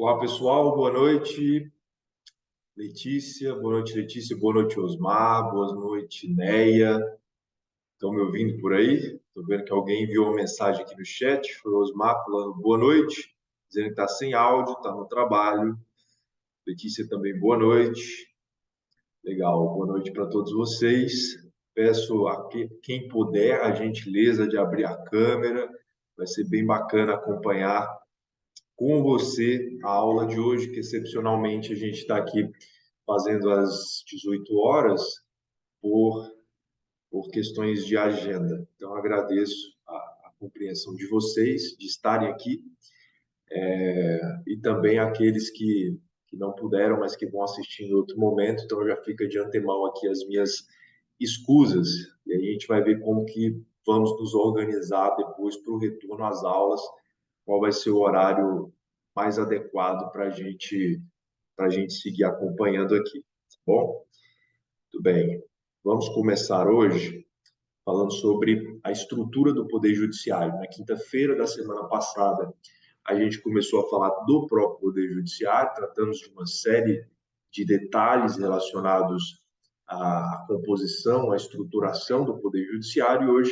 Olá, pessoal, boa noite, Letícia, boa noite, Letícia, boa noite, Osmar, boa noite, Neia. Estão me ouvindo por aí? Estou vendo que alguém enviou uma mensagem aqui no chat, foi o Osmar falando boa noite, dizendo que está sem áudio, está no trabalho. Letícia também, boa noite. Legal, boa noite para todos vocês. Peço a quem puder a gentileza de abrir a câmera, vai ser bem bacana acompanhar com você a aula de hoje, que excepcionalmente a gente está aqui fazendo às 18 horas por, por questões de agenda. Então, agradeço a compreensão de vocês, de estarem aqui, e também aqueles que não puderam, mas que vão assistir em outro momento. Então, já fica de antemão aqui as minhas escusas, e aí a gente vai ver como que vamos nos organizar depois para o retorno às aulas, qual vai ser o horário mais adequado para a gente seguir acompanhando aqui, tá bom? Muito bem. Vamos começar hoje falando sobre a estrutura do Poder Judiciário. Na quinta-feira da semana passada, a gente começou a falar do próprio Poder Judiciário, tratamos de uma série de detalhes relacionados à composição, à estruturação do Poder Judiciário, e hoje,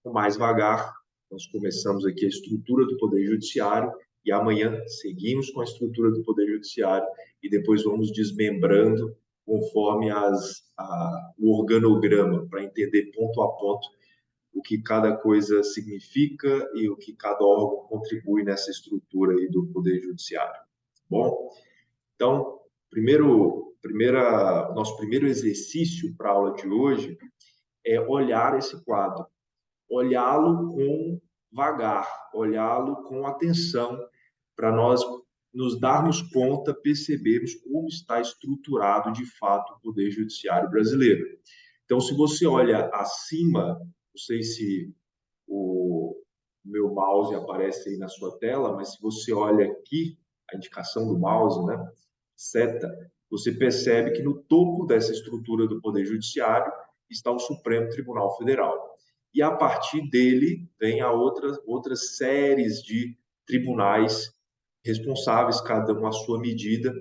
com mais vagar, nós começamos aqui a estrutura do Poder Judiciário e amanhã seguimos com a estrutura do Poder Judiciário e depois vamos desmembrando conforme o organograma, para entender ponto a ponto o que cada coisa significa e o que cada órgão contribui nessa estrutura aí do Poder Judiciário. Bom, então, nosso primeiro exercício para a aula de hoje é olhar esse quadro, olhá-lo com vagar, olhá-lo com atenção, para nós nos darmos conta, percebermos como está estruturado de fato o Poder Judiciário brasileiro. Então, se você olha acima, não sei se o meu mouse aparece aí na sua tela, mas se você olha aqui, a indicação do mouse, né, seta, você percebe que no topo dessa estrutura do Poder Judiciário está o Supremo Tribunal Federal. E a partir dele vem a outras séries de tribunais responsáveis, cada um à sua medida,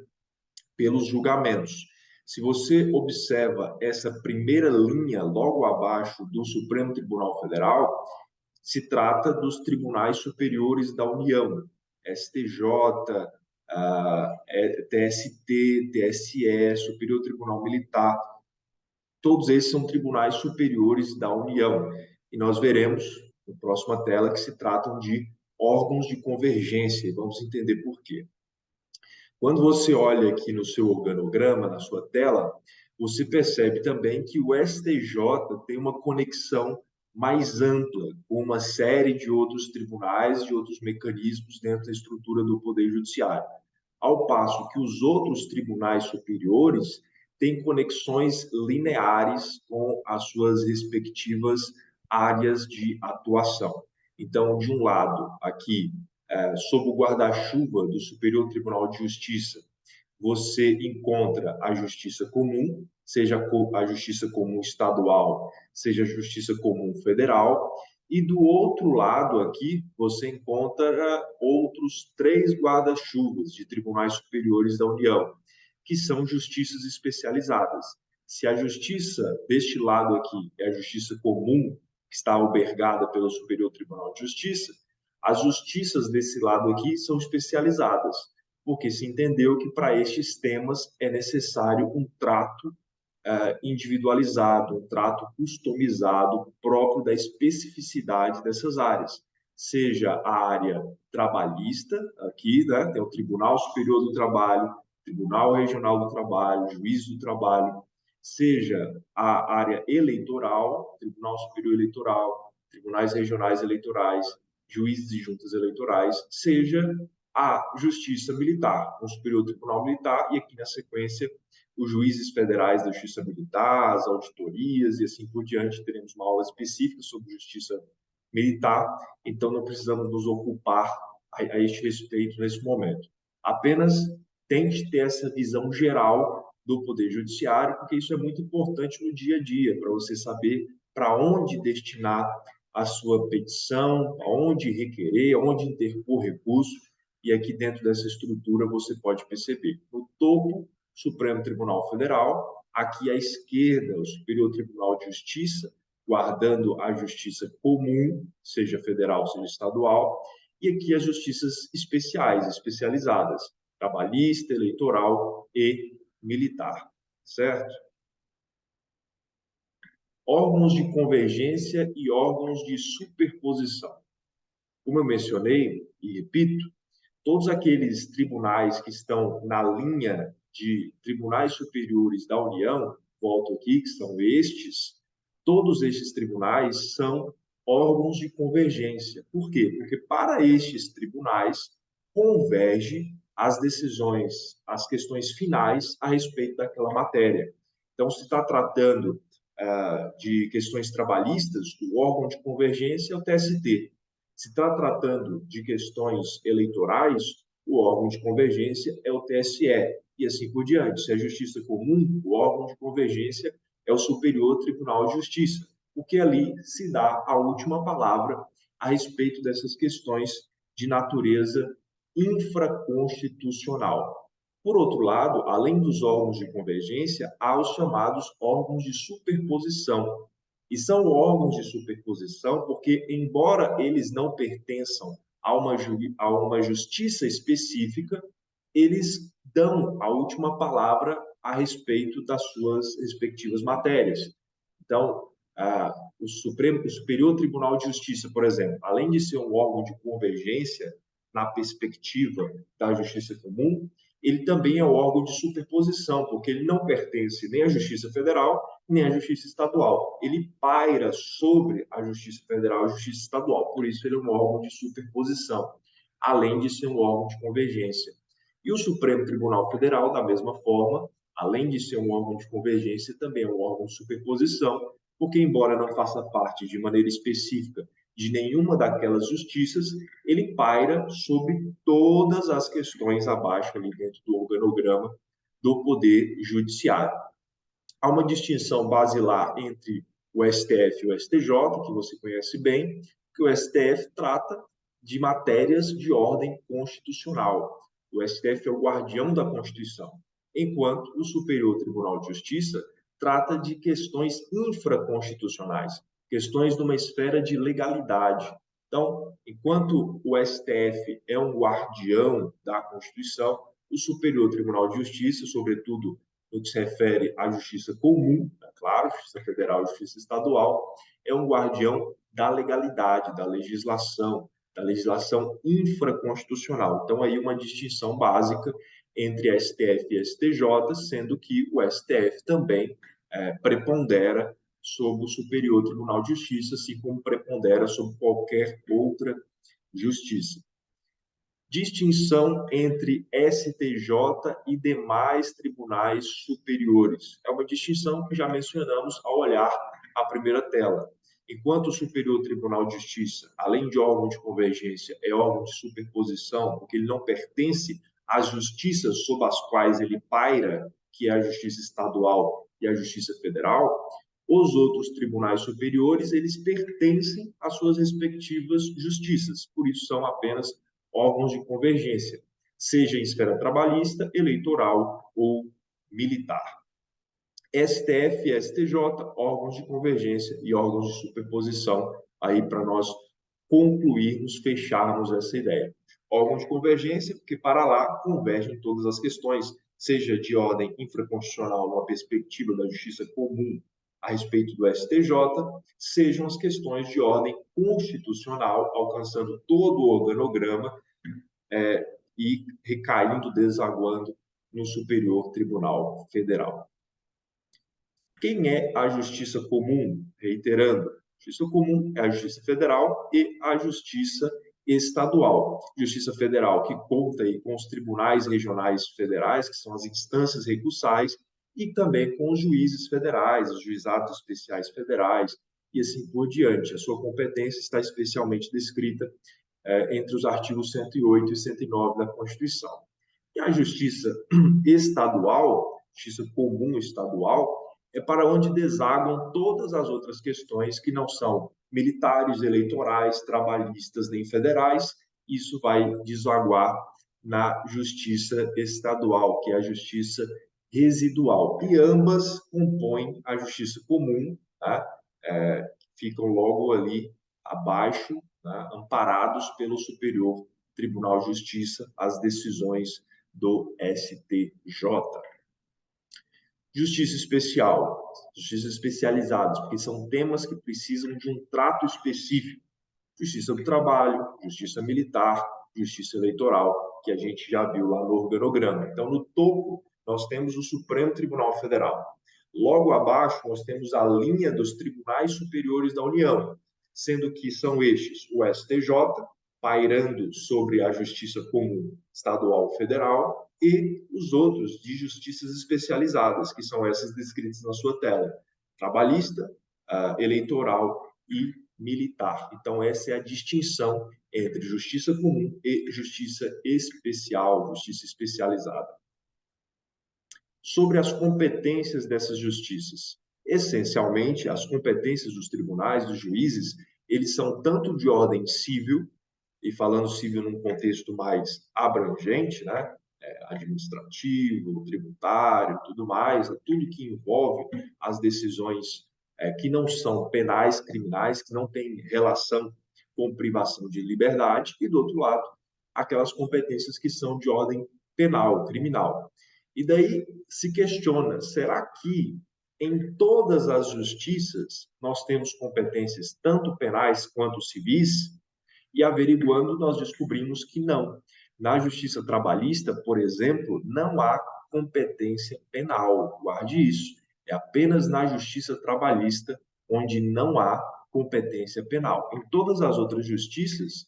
pelos julgamentos. Se você observa essa primeira linha logo abaixo do Supremo Tribunal Federal, se trata dos tribunais superiores da União, STJ, TST, TSE, Superior Tribunal Militar. Todos esses são tribunais superiores da União. E nós veremos na próxima tela que se tratam de órgãos de convergência. Vamos entender por quê. Quando você olha aqui no seu organograma, na sua tela, você percebe também que o STJ tem uma conexão mais ampla com uma série de outros tribunais, de outros mecanismos dentro da estrutura do Poder Judiciário. Ao passo que os outros tribunais superiores têm conexões lineares com as suas respectivas áreas de atuação. Então, de um lado, aqui, sob o guarda-chuva do Superior Tribunal de Justiça, você encontra a justiça comum, seja a justiça comum estadual, seja a justiça comum federal, e do outro lado aqui você encontra outros três guarda-chuvas de tribunais superiores da União, que são justiças especializadas. Se a justiça deste lado aqui é a justiça comum, que está albergada pelo Superior Tribunal de Justiça, as justiças desse lado aqui são especializadas, porque se entendeu que para estes temas é necessário um trato individualizado, um trato customizado próprio da especificidade dessas áreas. Seja a área trabalhista, aqui, né, tem o Tribunal Superior do Trabalho, Tribunal Regional do Trabalho, Juiz do Trabalho, seja a área eleitoral, Tribunal Superior Eleitoral, Tribunais Regionais Eleitorais, juízes e juntas eleitorais, seja a Justiça Militar, o Superior Tribunal Militar, e aqui na sequência os juízes federais da Justiça Militar, as auditorias e assim por diante. Teremos uma aula específica sobre Justiça Militar, então não precisamos nos ocupar a este respeito nesse momento. Apenas tente ter essa visão geral do Poder Judiciário, porque isso é muito importante no dia a dia, para você saber para onde destinar a sua petição, aonde requerer, aonde interpor recurso, e aqui dentro dessa estrutura você pode perceber, no topo, Supremo Tribunal Federal, aqui à esquerda, o Superior Tribunal de Justiça, guardando a justiça comum, seja federal, seja estadual, e aqui as justiças especiais, especializadas, trabalhista, eleitoral e militar, certo? Órgãos de convergência e órgãos de superposição. Como eu mencionei, e repito, todos aqueles tribunais que estão na linha de tribunais superiores da União, volto aqui, que são estes, todos estes tribunais são órgãos de convergência. Por quê? Porque para estes tribunais converge as decisões, as questões finais a respeito daquela matéria. Então, se está tratando de questões trabalhistas, o órgão de convergência é o TST. Se está tratando de questões eleitorais, o órgão de convergência é o TSE, e assim por diante. Se é justiça comum, o órgão de convergência é o Superior Tribunal de Justiça, porque ali se dá a última palavra a respeito dessas questões de natureza infraconstitucional. Por outro lado, além dos órgãos de convergência, há os chamados órgãos de superposição. E são órgãos de superposição porque, embora eles não pertençam a uma justiça específica, eles dão a última palavra a respeito das suas respectivas matérias. Então, o Superior Tribunal de Justiça, por exemplo, além de ser um órgão de convergência na perspectiva da justiça comum, ele também é um órgão de superposição, porque ele não pertence nem à Justiça Federal, nem à Justiça Estadual. Ele paira sobre a Justiça Federal e a Justiça Estadual, por isso ele é um órgão de superposição, além de ser um órgão de convergência. E o Supremo Tribunal Federal, da mesma forma, além de ser um órgão de convergência, também é um órgão de superposição, porque, embora não faça parte de maneira específica de nenhuma daquelas justiças, ele paira sobre todas as questões abaixo ali dentro do organograma do Poder Judiciário. Há uma distinção basilar entre o STF e o STJ, que você conhece bem, que o STF trata de matérias de ordem constitucional. O STF é o guardião da Constituição, enquanto o Superior Tribunal de Justiça trata de questões infraconstitucionais, questões de uma esfera de legalidade. Então, enquanto o STF é um guardião da Constituição, o Superior Tribunal de Justiça, sobretudo no que se refere à justiça comum, é claro, justiça federal e justiça estadual, é um guardião da legalidade, da legislação infraconstitucional. Então, aí uma distinção básica entre STF e STJ, sendo que o STF também prepondera sobre o Superior Tribunal de Justiça, assim como prepondera sobre qualquer outra justiça. Distinção entre STJ e demais tribunais superiores. É uma distinção que já mencionamos ao olhar a primeira tela. Enquanto o Superior Tribunal de Justiça, além de órgão de convergência, é órgão de superposição, porque ele não pertence às justiças sob as quais ele paira, que é a Justiça Estadual e a Justiça Federal, os outros tribunais superiores, eles pertencem às suas respectivas justiças, por isso são apenas órgãos de convergência, seja em esfera trabalhista, eleitoral ou militar. STF e STJ, órgãos de convergência e órgãos de superposição, aí para nós concluirmos, fecharmos essa ideia. Órgão de convergência, porque para lá convergem todas as questões, seja de ordem infraconstitucional, numa perspectiva da justiça comum a respeito do STJ, sejam as questões de ordem constitucional, alcançando todo o organograma e recaindo, desaguando no Superior Tribunal Federal. Quem é a Justiça Comum? Reiterando, Justiça Comum é a Justiça Federal e a Justiça Estadual. Justiça Federal que conta aí com os tribunais regionais federais, que são as instâncias recursais, e também com os juízes federais, os juizados especiais federais, e assim por diante. A sua competência está especialmente descrita entre os artigos 108 e 109 da Constituição. E a Justiça Estadual, Justiça Comum Estadual, é para onde desaguam todas as outras questões que não são militares, eleitorais, trabalhistas nem federais. Isso vai desaguar na justiça estadual, que é a justiça residual. E ambas compõem a justiça comum, tá? Ficam logo ali abaixo, tá? Amparados pelo Superior Tribunal de Justiça, as decisões do STJ. Justiça especial, justiça especializadas, porque são temas que precisam de um trato específico. Justiça do trabalho, justiça militar, justiça eleitoral, que a gente já viu lá no organograma. Então, no topo, nós temos o Supremo Tribunal Federal. Logo abaixo, nós temos a linha dos tribunais superiores da União, sendo que são estes o STJ, pairando sobre a Justiça Comum Estadual Federal, e os outros de justiças especializadas, que são essas descritas na sua tela: trabalhista, eleitoral e militar. Então, essa é a distinção entre justiça comum e justiça especial, justiça especializada. Sobre as competências dessas justiças. Essencialmente, as competências dos tribunais, dos juízes, eles são tanto de ordem civil, e falando civil num contexto mais abrangente, né? Administrativo, tributário, tudo mais, tudo que envolve as decisões que não são penais, criminais, que não têm relação com privação de liberdade, e do outro lado, aquelas competências que são de ordem penal, criminal. E daí se questiona, será que em todas as justiças nós temos competências tanto penais quanto civis? E averiguando, nós descobrimos que não. Na justiça trabalhista, por exemplo, não há competência penal, guarde isso. É apenas na justiça trabalhista onde não há competência penal. Em todas as outras justiças,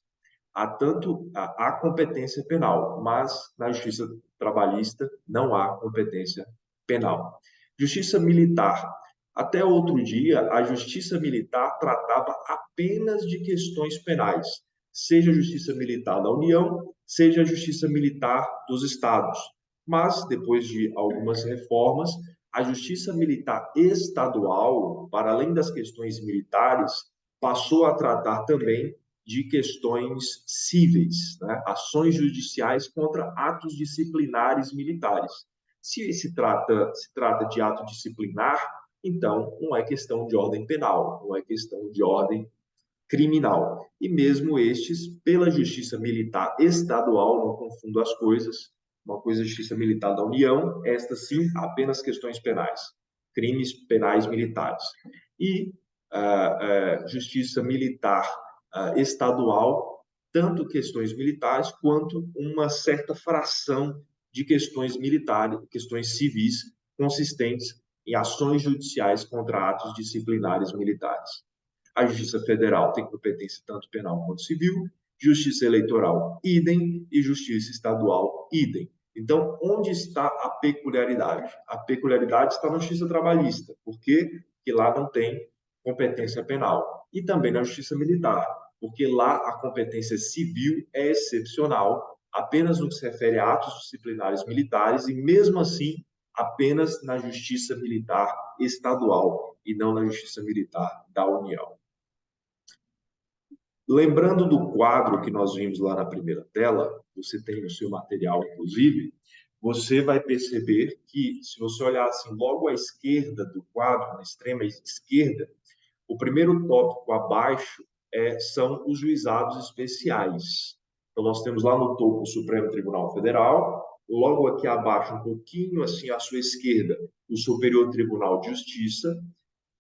há competência penal, mas na justiça trabalhista não há competência penal. Justiça militar. Até outro dia, a justiça militar tratava apenas de questões penais, seja a justiça militar da União, seja a justiça militar dos estados. Mas, depois de algumas reformas, a justiça militar estadual, para além das questões militares, passou a tratar também de questões cíveis, né? Ações judiciais contra atos disciplinares militares. Se trata de ato disciplinar, então não é questão de ordem penal, não é questão de ordem criminal. E mesmo estes, pela justiça militar estadual, não confundo as coisas, uma coisa é a justiça militar da União, esta sim, apenas questões penais, crimes penais militares. E justiça militar estadual, tanto questões militares quanto uma certa fração de questões militares, questões civis consistentes em ações judiciais contra atos disciplinares militares. A Justiça Federal tem competência tanto penal quanto civil, Justiça Eleitoral, idem, e Justiça Estadual, idem. Então, onde está a peculiaridade? A peculiaridade está na Justiça Trabalhista, porque lá não tem competência penal. E também na Justiça Militar, porque lá a competência civil é excepcional, apenas no que se refere a atos disciplinares militares, e mesmo assim, apenas na Justiça Militar estadual e não na Justiça Militar da União. Lembrando do quadro que nós vimos lá na primeira tela, você tem no seu material, inclusive, você vai perceber que, se você olhar assim, logo à esquerda do quadro, na extrema esquerda, o primeiro tópico abaixo são os juizados especiais. Então, nós temos lá no topo o Supremo Tribunal Federal, logo aqui abaixo, um pouquinho assim à sua esquerda, o Superior Tribunal de Justiça,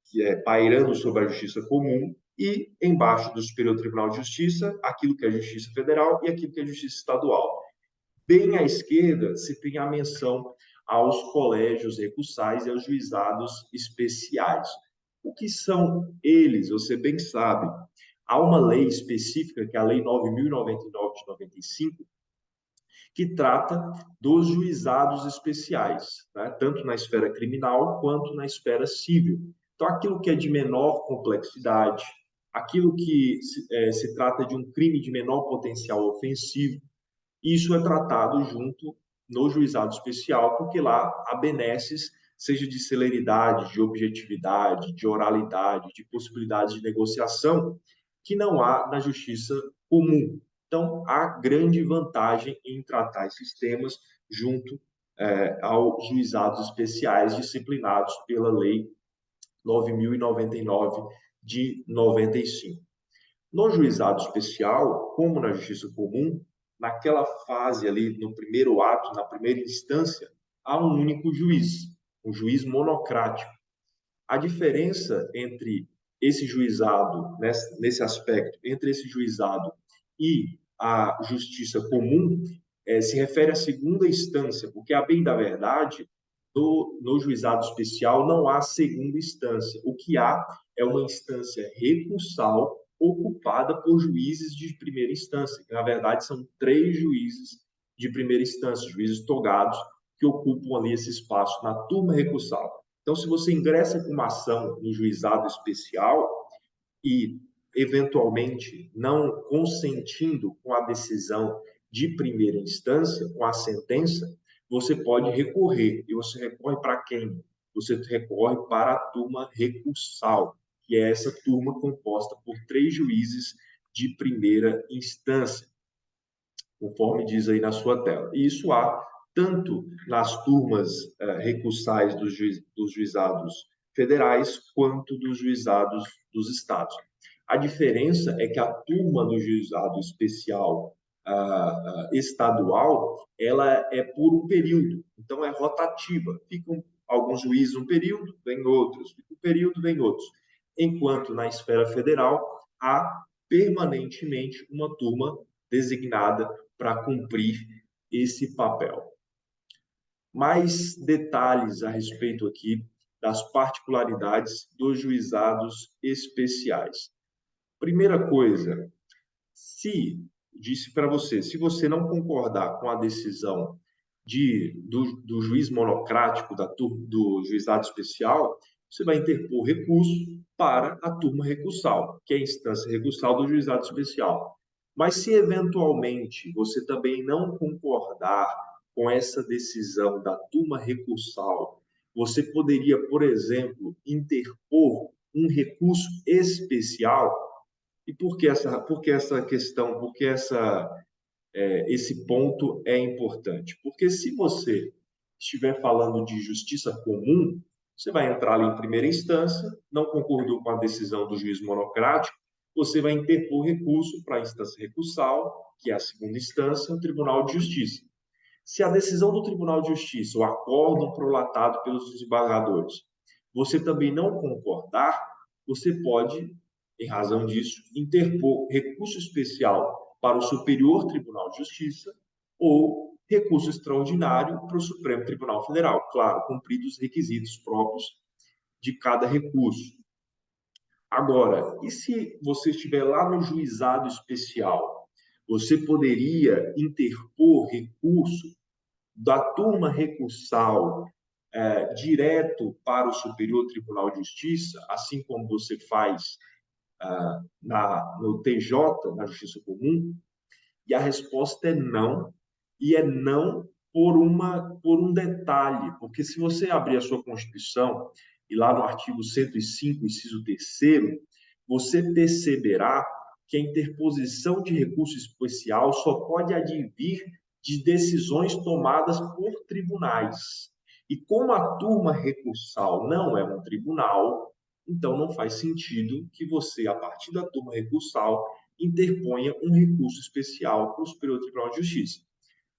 que é pairando sobre a Justiça Comum, e embaixo do Superior Tribunal de Justiça, aquilo que é a Justiça Federal e aquilo que é a Justiça Estadual. Bem à esquerda, se tem a menção aos colégios recursais e aos juizados especiais. O que são eles? Você bem sabe. Há uma lei específica, que é a Lei 9.099 de 95, que trata dos juizados especiais, né? Tanto na esfera criminal quanto na esfera civil. Então, aquilo que é de menor complexidade, aquilo que se trata de um crime de menor potencial ofensivo, isso é tratado junto no juizado especial, porque lá há benesses, seja de celeridade, de objetividade, de oralidade, de possibilidades de negociação, que não há na justiça comum. Então, há grande vantagem em tratar esses temas junto aos juizados especiais disciplinados pela Lei 9.099 de 95. No juizado especial, como na justiça comum, naquela fase ali, no primeiro ato, na primeira instância, há um único juiz, um juiz monocrático. A diferença entre esse juizado, nesse aspecto, entre esse juizado e a justiça comum, se refere à segunda instância, porque, a bem da verdade, no juizado especial não há segunda instância. O que há é uma instância recursal ocupada por juízes de primeira instância, que, na verdade, são 3 juízes de primeira instância, juízes togados, que ocupam ali esse espaço na turma recursal. Então, se você ingressa com uma ação no juizado especial e, eventualmente, não consentindo com a decisão de primeira instância, com a sentença, você pode recorrer. E você recorre para quem? Você recorre para a turma recursal, que é essa turma composta por 3 juízes de primeira instância, conforme diz aí na sua tela. E isso há tanto nas turmas recursais dos juizados federais quanto dos juizados dos estados. A diferença é que a turma do juizado especial estadual, ela é por um período, então é rotativa. Ficam alguns juízes um período, vem outros, fica um período, vem outros. Enquanto na esfera federal há permanentemente uma turma designada para cumprir esse papel. Mais detalhes a respeito aqui das particularidades dos juizados especiais. Primeira coisa, disse para você, se você não concordar com a decisão do juiz monocrático do juizado especial, você vai interpor recurso para a turma recursal, que é a instância recursal do juizado especial. Mas se eventualmente você também não concordar com essa decisão da turma recursal, você poderia, por exemplo, interpor um recurso especial. E por que essa questão, por que esse ponto é importante? Porque se você estiver falando de justiça comum, você vai entrar ali em primeira instância, não concordou com a decisão do juiz monocrático, você vai interpor recurso para a instância recursal, que é a segunda instância, o Tribunal de Justiça. Se a decisão do Tribunal de Justiça, o acórdão prolatado pelos desembargadores, você também não concordar, você pode, em razão disso, interpor recurso especial para o Superior Tribunal de Justiça ou recurso extraordinário para o Supremo Tribunal Federal, claro, cumpridos os requisitos próprios de cada recurso. Agora, e se você estiver lá no juizado especial, você poderia interpor recurso da turma recursal direto para o Superior Tribunal de Justiça, assim como você faz no TJ, na Justiça Comum? E a resposta é não, e é não por um detalhe, porque se você abrir a sua Constituição, e lá no artigo 105, inciso 3º, você perceberá que a interposição de recurso especial só pode advir de decisões tomadas por tribunais. E como a turma recursal não é um tribunal, então não faz sentido que você, a partir da turma recursal, interponha um recurso especial para o Superior Tribunal de Justiça.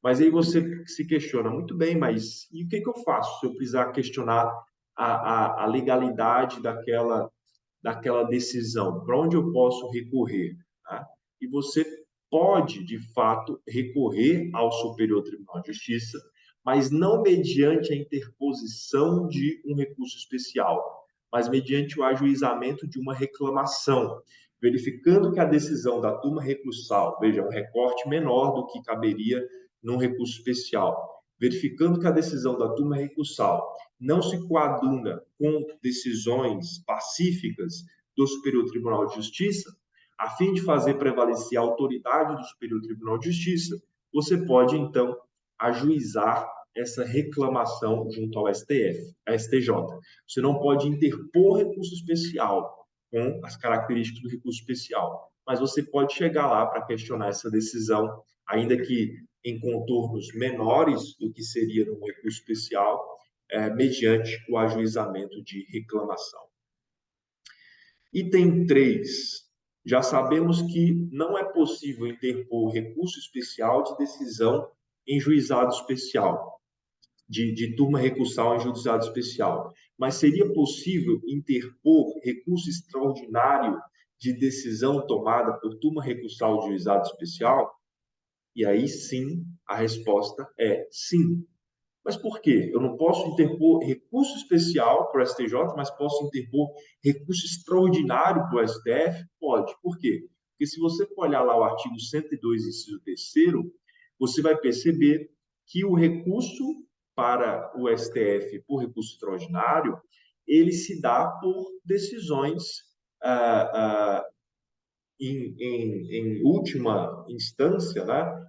Mas aí você se questiona, muito bem, mas e o que eu faço se eu precisar questionar a legalidade daquela decisão? Para onde eu posso recorrer? Tá? E você pode, de fato, recorrer ao Superior Tribunal de Justiça, mas não mediante a interposição de um recurso especial, mas mediante o ajuizamento de uma reclamação, verificando que a decisão da turma recursal, veja, um recorte menor do que caberia num recurso especial, verificando que a decisão da turma recursal não se coaduna com decisões pacíficas do Superior Tribunal de Justiça, a fim de fazer prevalecer a autoridade do Superior Tribunal de Justiça, você pode, então, ajuizar essa reclamação junto ao STF, a STJ. Você não pode interpor recurso especial com as características do recurso especial, mas você pode chegar lá para questionar essa decisão, ainda que em contornos menores do que seria num recurso especial, mediante o ajuizamento de reclamação. Item 3. Já sabemos que não é possível interpor recurso especial de decisão em juizado especial, de turma recursal em juizado especial, mas seria possível interpor recurso extraordinário de decisão tomada por turma recursal de juizado especial? E aí sim, a resposta é sim. Mas por quê? Eu não posso interpor recurso especial para o STJ, mas posso interpor recurso extraordinário para o STF? Pode. Por quê? Porque se você for olhar lá o artigo 102, inciso 3º, você vai perceber que o recurso para o STF por recurso extraordinário, ele se dá por decisões em última instância, né?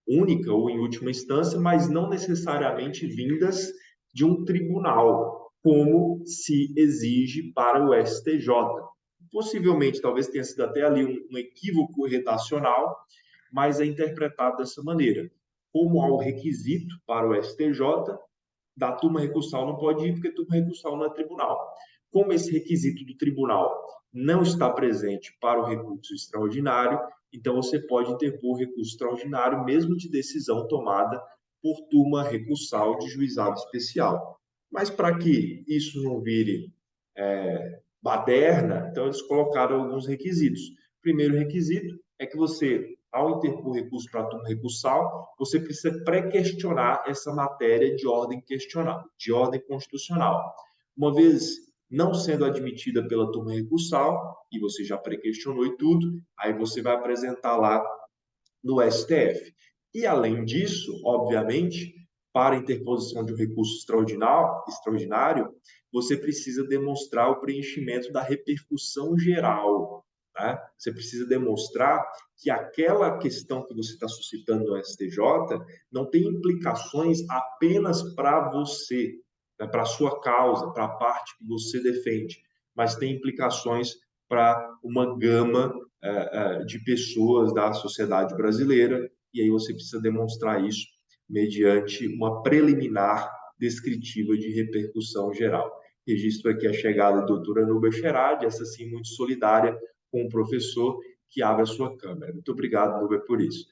Única ou em última instância, mas não necessariamente vindas de um tribunal, como se exige para o STJ. Possivelmente, talvez tenha sido até ali um equívoco redacional, mas é interpretado dessa maneira. Como há o requisito para o STJ, da turma recursal não pode ir, porque turma recursal não é tribunal. Como esse requisito do tribunal não está presente para o recurso extraordinário, então você pode interpor recurso extraordinário, mesmo de decisão tomada por turma recursal de juizado especial. Mas para que isso não vire baderna, então eles colocaram alguns requisitos. O primeiro requisito é que você, ao interpor recurso para a turma recursal, você precisa pré-questionar essa matéria de ordem questional, de ordem constitucional. Uma vez não sendo admitida pela turma recursal, e você já pré-questionou e tudo, aí você vai apresentar lá no STF. E, além disso, obviamente, para a interposição de um recurso extraordinário, você precisa demonstrar o preenchimento da repercussão geral. Né? Você precisa demonstrar que aquela questão que você está suscitando no STJ não tem implicações apenas para você, né? Para a sua causa, para a parte que você defende, mas tem implicações para uma gama de pessoas da sociedade brasileira, e aí você precisa demonstrar isso mediante uma preliminar descritiva de repercussão geral. Registro aqui a chegada da doutora Nubia Cherad, essa sim muito solidária com o professor que abre a sua câmera. Muito obrigado, Nubia, por isso.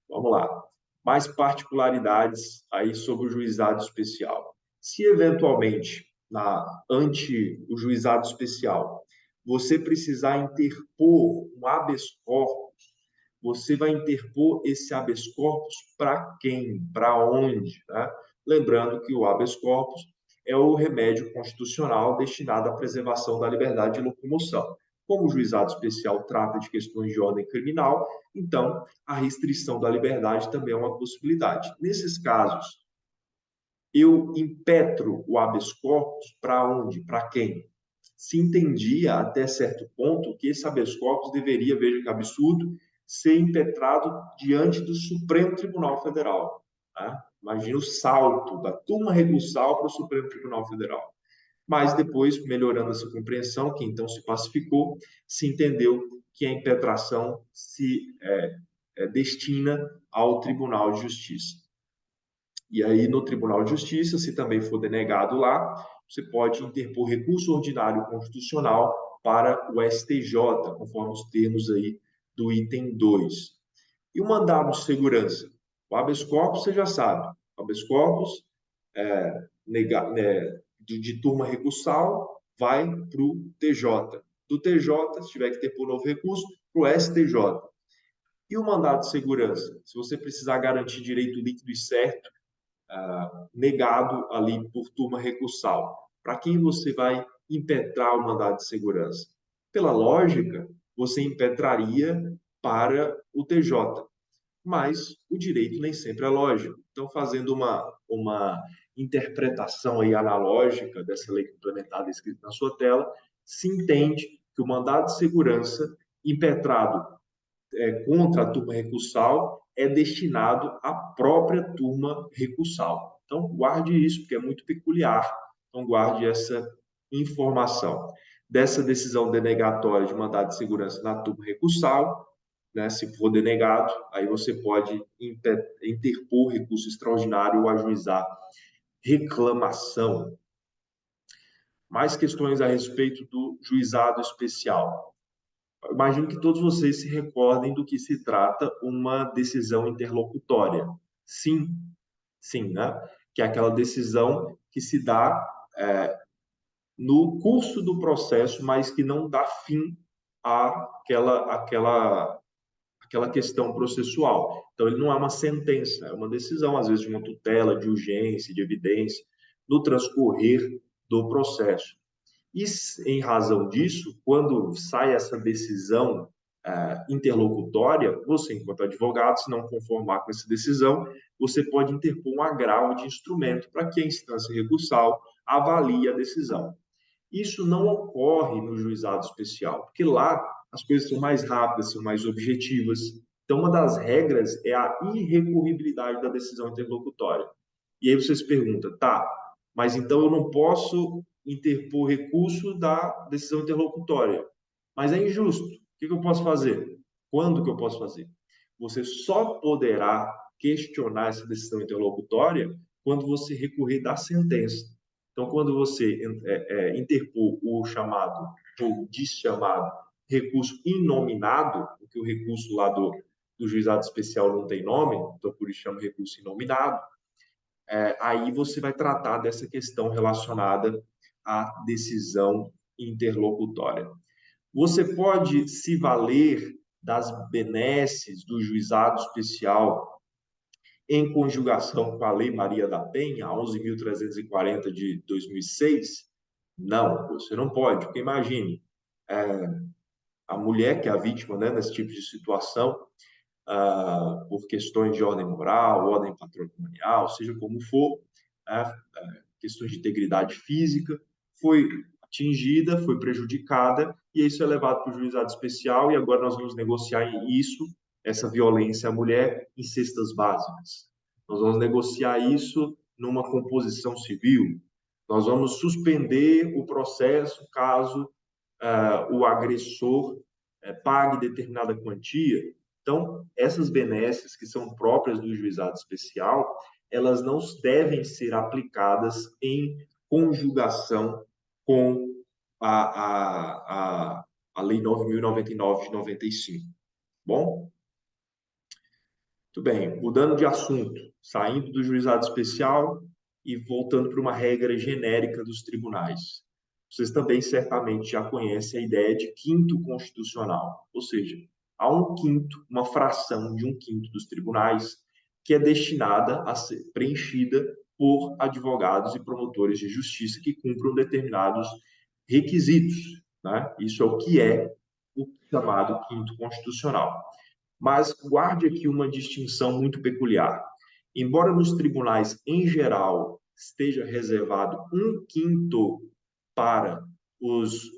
Vamos lá. Mais particularidades aí sobre o juizado especial. Se eventualmente, ante o juizado especial, você precisar interpor um habeas corpus, você vai interpor esse habeas corpus para quem? Para onde? Né? Lembrando que o habeas corpus é o remédio constitucional destinado à preservação da liberdade de locomoção. Como o juizado especial trata de questões de ordem criminal, então a restrição da liberdade também é uma possibilidade. Nesses casos, eu impetro o habeas corpus para onde? Para quem? Se entendia até certo ponto que esse habeas corpus deveria, veja que absurdo, ser impetrado diante do Supremo Tribunal Federal. Né? Imagina o salto da turma recursal para o Supremo Tribunal Federal. Mas depois, melhorando essa compreensão, que então se pacificou, se entendeu que a impetração se destina ao Tribunal de Justiça. E aí, no Tribunal de Justiça, se também for denegado lá, você pode interpor recurso ordinário constitucional para o STJ, conforme os termos aí do item 2. E o mandado de segurança? O habeas corpus, você já sabe. O habeas corpus de turma recursal vai para o TJ. Do TJ, se tiver que interpor novo recurso, para o STJ. E o mandado de segurança? Se você precisar garantir direito líquido e certo, negado ali por turma recursal. Para quem você vai impetrar o mandado de segurança? Pela lógica, você impetraria para o TJ, mas o direito nem sempre é lógico. Então, fazendo uma interpretação aí analógica dessa lei complementar escrita na sua tela, se entende que o mandado de segurança impetrado contra a turma recursal é destinado à própria turma recursal. Então, guarde isso, porque é muito peculiar. Então, guarde essa informação. dessa decisão denegatória de mandado de segurança na turma recursal, né? Se for denegado, aí você pode interpor recurso extraordinário ou ajuizar reclamação. Mais questões a respeito do juizado especial. Eu imagino que todos vocês se recordem do que se trata uma decisão interlocutória. Sim, sim, né? Que é aquela decisão que se dá no curso do processo, mas que não dá fim àquela questão processual. Então, ele não é uma sentença, é uma decisão, às vezes, de uma tutela, de urgência, de evidência, no transcorrer do processo. E, em razão disso, quando sai essa decisão interlocutória, você, enquanto advogado, se não conformar com essa decisão, você pode interpor um agravo de instrumento para que a instância recursal avalie a decisão. Isso não ocorre no juizado especial, porque lá as coisas são mais rápidas, são mais objetivas. Então, uma das regras é a irrecorribilidade da decisão interlocutória. E aí você se pergunta, tá, mas então eu não posso interpor recurso da decisão interlocutória. Mas é injusto. O que eu posso fazer? Quando que eu posso fazer? Você só poderá questionar essa decisão interlocutória quando você recorrer da sentença. Então, quando você interpor o chamado, ou dischamado, recurso inominado, porque o recurso lá do juizado especial não tem nome, então por isso chama recurso inominado, aí você vai tratar dessa questão relacionada à decisão interlocutória. Você pode se valer das benesses do juizado especial em conjugação com a Lei Maria da Penha, 11.340 de 2006? Não, você não pode, porque imagine, a mulher que é a vítima, né, desse tipo de situação, por questões de ordem moral, ordem patrimonial, seja como for, né, questões de integridade física, foi atingida, foi prejudicada, e isso é levado para o juizado especial, e agora nós vamos negociar isso, essa violência à mulher, em cestas básicas. Nós vamos negociar isso numa composição civil, nós vamos suspender o processo caso o agressor pague determinada quantia. Então, essas benesses que são próprias do juizado especial, elas não devem ser aplicadas em conjugação com a Lei 9.099 de 95. Bom? Muito bem, mudando de assunto, saindo do juizado especial e voltando para uma regra genérica dos tribunais. Vocês também certamente já conhecem a ideia de quinto constitucional, ou seja, há um quinto, uma fração de um quinto dos tribunais que é destinada a ser preenchida por advogados e promotores de justiça que cumpram determinados requisitos, né? Isso é o que é o chamado quinto constitucional. Mas guarde aqui uma distinção muito peculiar. Embora nos tribunais, em geral, esteja reservado um quinto para os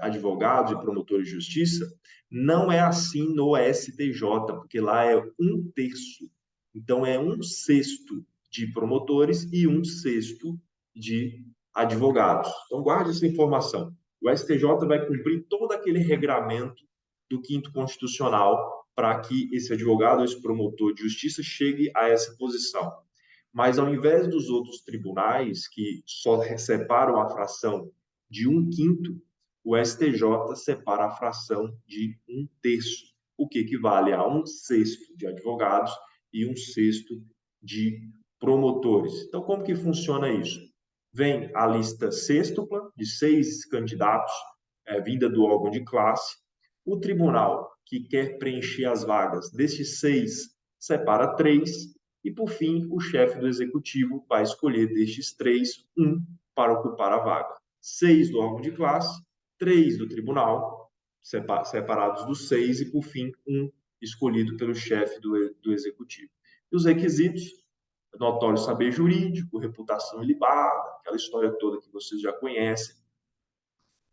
advogados e promotores de justiça, não é assim no STJ, porque lá é um terço. Então, é um sexto de promotores e um sexto de advogados. Então, guarde essa informação. O STJ vai cumprir todo aquele regramento do quinto constitucional para que esse advogado, esse promotor de justiça chegue a essa posição. Mas ao invés dos outros tribunais que só separam a fração de um quinto, o STJ separa a fração de um terço, o que equivale a um sexto de advogados e um sexto de promotores. Então, como que funciona isso? Vem a lista sêxtupla de 6 candidatos, vinda do órgão de classe. O tribunal que quer preencher as vagas destes 6 separa 3 e, por fim, o chefe do executivo vai escolher destes 3 um para ocupar a vaga. 6 do órgão de classe, 3 do tribunal, separados dos 6 e, por fim, um escolhido pelo chefe do executivo. E os requisitos: notório saber jurídico, reputação ilibada, aquela história toda que vocês já conhecem.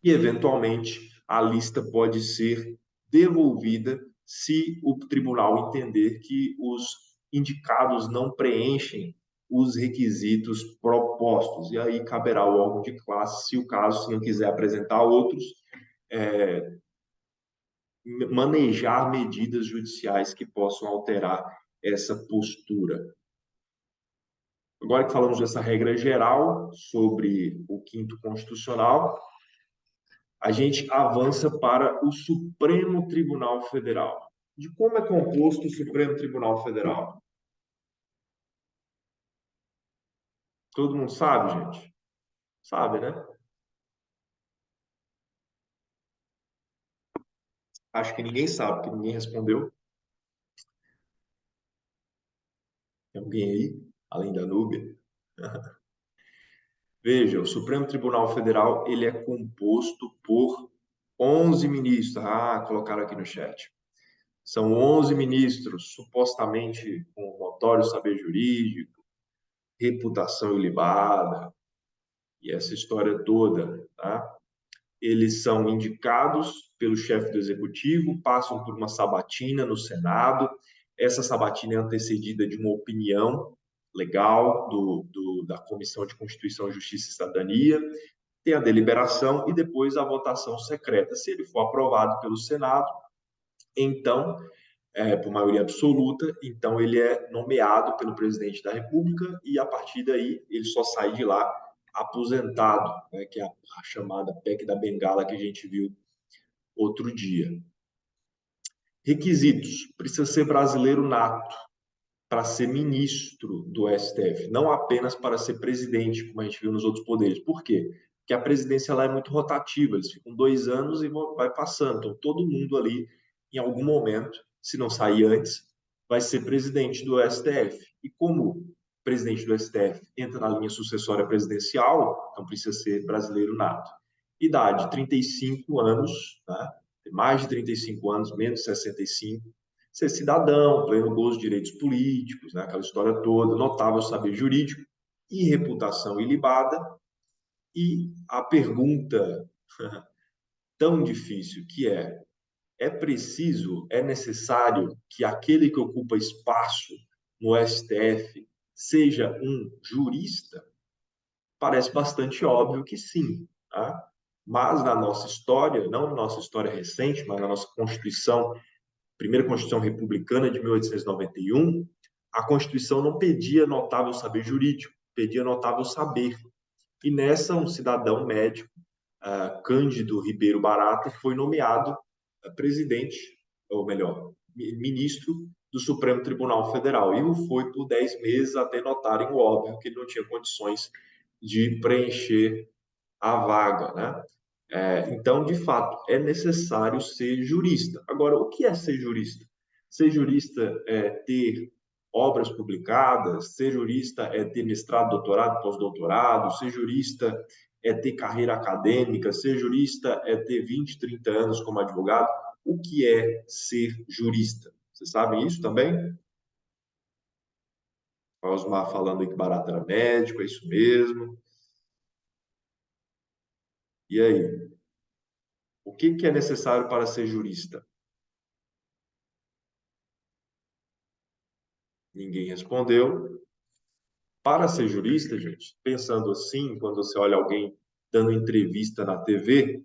E, eventualmente, a lista pode ser devolvida se o tribunal entender que os indicados não preenchem os requisitos propostos. E aí caberá ao órgão de classe, se o caso, se não quiser apresentar outros, manejar medidas judiciais que possam alterar essa postura. Agora que falamos dessa regra geral sobre o quinto constitucional, a gente avança para o Supremo Tribunal Federal. De como é composto o Supremo Tribunal Federal? Todo mundo sabe, gente? Sabe, né? Acho que ninguém sabe, porque ninguém respondeu. Tem alguém aí, além da Núbia? Veja, o Supremo Tribunal Federal ele é composto por 11 ministros. Ah, colocaram aqui no chat. São 11 ministros, supostamente com notório saber jurídico, reputação ilibada, e essa história toda, tá? Eles são indicados pelo chefe do executivo, passam por uma sabatina no Senado. Essa sabatina é antecedida de uma opinião legal da Comissão de Constituição, Justiça e Cidadania, tem a deliberação e depois a votação secreta. Se ele for aprovado pelo Senado, então, por maioria absoluta, então ele é nomeado pelo presidente da República e, a partir daí, ele só sai de lá aposentado, né, que é a chamada PEC da Bengala que a gente viu outro dia. Requisitos: precisa ser brasileiro nato para ser ministro do STF, não apenas para ser presidente, como a gente viu nos outros poderes. Por quê? Porque a presidência lá é muito rotativa, eles ficam 2 anos e vai passando. Então, todo mundo ali, em algum momento, se não sair antes, vai ser presidente do STF. E como presidente do STF entra na linha sucessória presidencial, então precisa ser brasileiro nato. Idade, 35 anos, né? Mais de 35 anos, menos de 65, ser cidadão, pleno gozo de direitos políticos, né? Aquela história toda, notável saber jurídico e reputação ilibada. E a pergunta tão difícil que é preciso, é necessário que aquele que ocupa espaço no STF seja um jurista? Parece bastante óbvio que sim, tá? Mas na nossa história, não na nossa história recente, mas na nossa Constituição, primeira Constituição Republicana de 1891, a Constituição não pedia notável saber jurídico, pedia notável saber. E nessa, um cidadão médico, Cândido Ribeiro Barata, foi nomeado presidente, ou melhor, ministro do Supremo Tribunal Federal. E o foi por 10 meses até notarem o óbvio que ele não tinha condições de preencher a vaga, né? Então, de fato, é necessário ser jurista. Agora, o que é ser jurista? Ser jurista é ter obras publicadas, ser jurista é ter mestrado, doutorado, pós-doutorado, ser jurista é ter carreira acadêmica, ser jurista é ter 20, 30 anos como advogado. O que é ser jurista? Vocês sabem isso também? O Osmar falando aí que Barata era médico, é isso mesmo. E aí? O que é necessário para ser jurista? Ninguém respondeu. Para ser jurista, gente, pensando assim, quando você olha alguém dando entrevista na TV,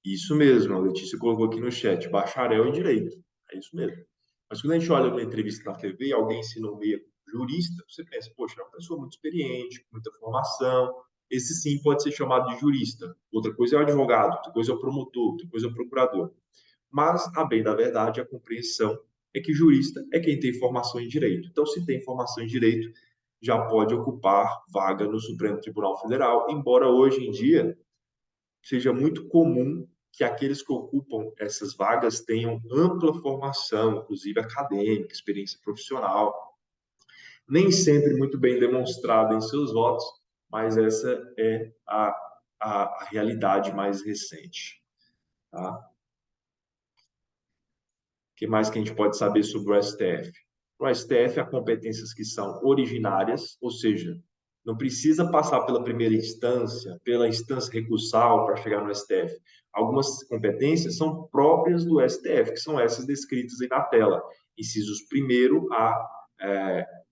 isso mesmo, a Letícia colocou aqui no chat, bacharel em direito. É isso mesmo. Mas quando a gente olha uma entrevista na TV e alguém se nomeia jurista, você pensa, poxa, é uma pessoa muito experiente, com muita formação. Esse sim pode ser chamado de jurista. Outra coisa é o advogado, outra coisa é o promotor, outra coisa é o procurador. Mas, a bem da verdade, a compreensão é que jurista é quem tem formação em direito. Então, se tem formação em direito, já pode ocupar vaga no Supremo Tribunal Federal, embora hoje em dia seja muito comum que aqueles que ocupam essas vagas tenham ampla formação, inclusive acadêmica, experiência profissional, nem sempre muito bem demonstrada em seus votos, mas essa é a realidade mais recente. Tá? O que mais que a gente pode saber sobre o STF? No STF, há competências que são originárias, ou seja, não precisa passar pela primeira instância, pela instância recursal para chegar no STF. Algumas competências são próprias do STF, que são essas descritas aí na tela. Incisos 1º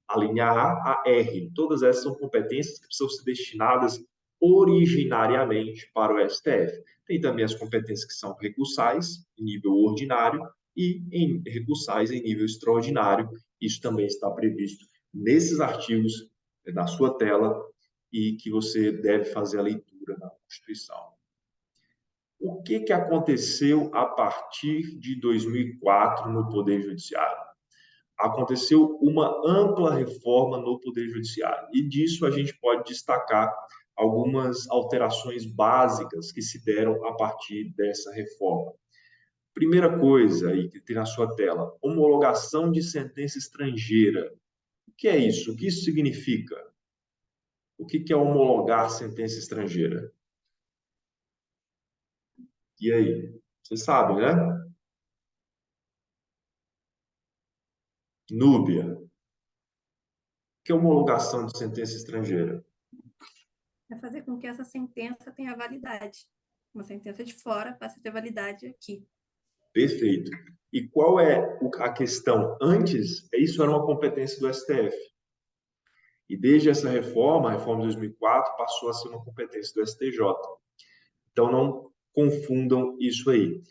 a A linha A R. Todas essas são competências que precisam ser destinadas originariamente para o STF. Tem também as competências que são recursais, em nível ordinário, e em recursais em nível extraordinário. Isso também está previsto nesses artigos da sua tela e que você deve fazer a leitura na Constituição. O que aconteceu a partir de 2004 no Poder Judiciário? Aconteceu uma ampla reforma no Poder Judiciário e disso a gente pode destacar algumas alterações básicas que se deram a partir dessa reforma. Primeira coisa aí que tem na sua tela, homologação de sentença estrangeira. O que é isso? O que isso significa? O que é homologar sentença estrangeira? E aí? Você sabe, né? Núbia. O que é homologação de sentença estrangeira? É fazer com que essa sentença tenha validade. Uma sentença de fora passa a ter validade aqui. Perfeito. E qual é a questão? Antes, isso era uma competência do STF. E desde essa reforma, a reforma de 2004, passou a ser uma competência do STJ. Então, não confundam isso aí.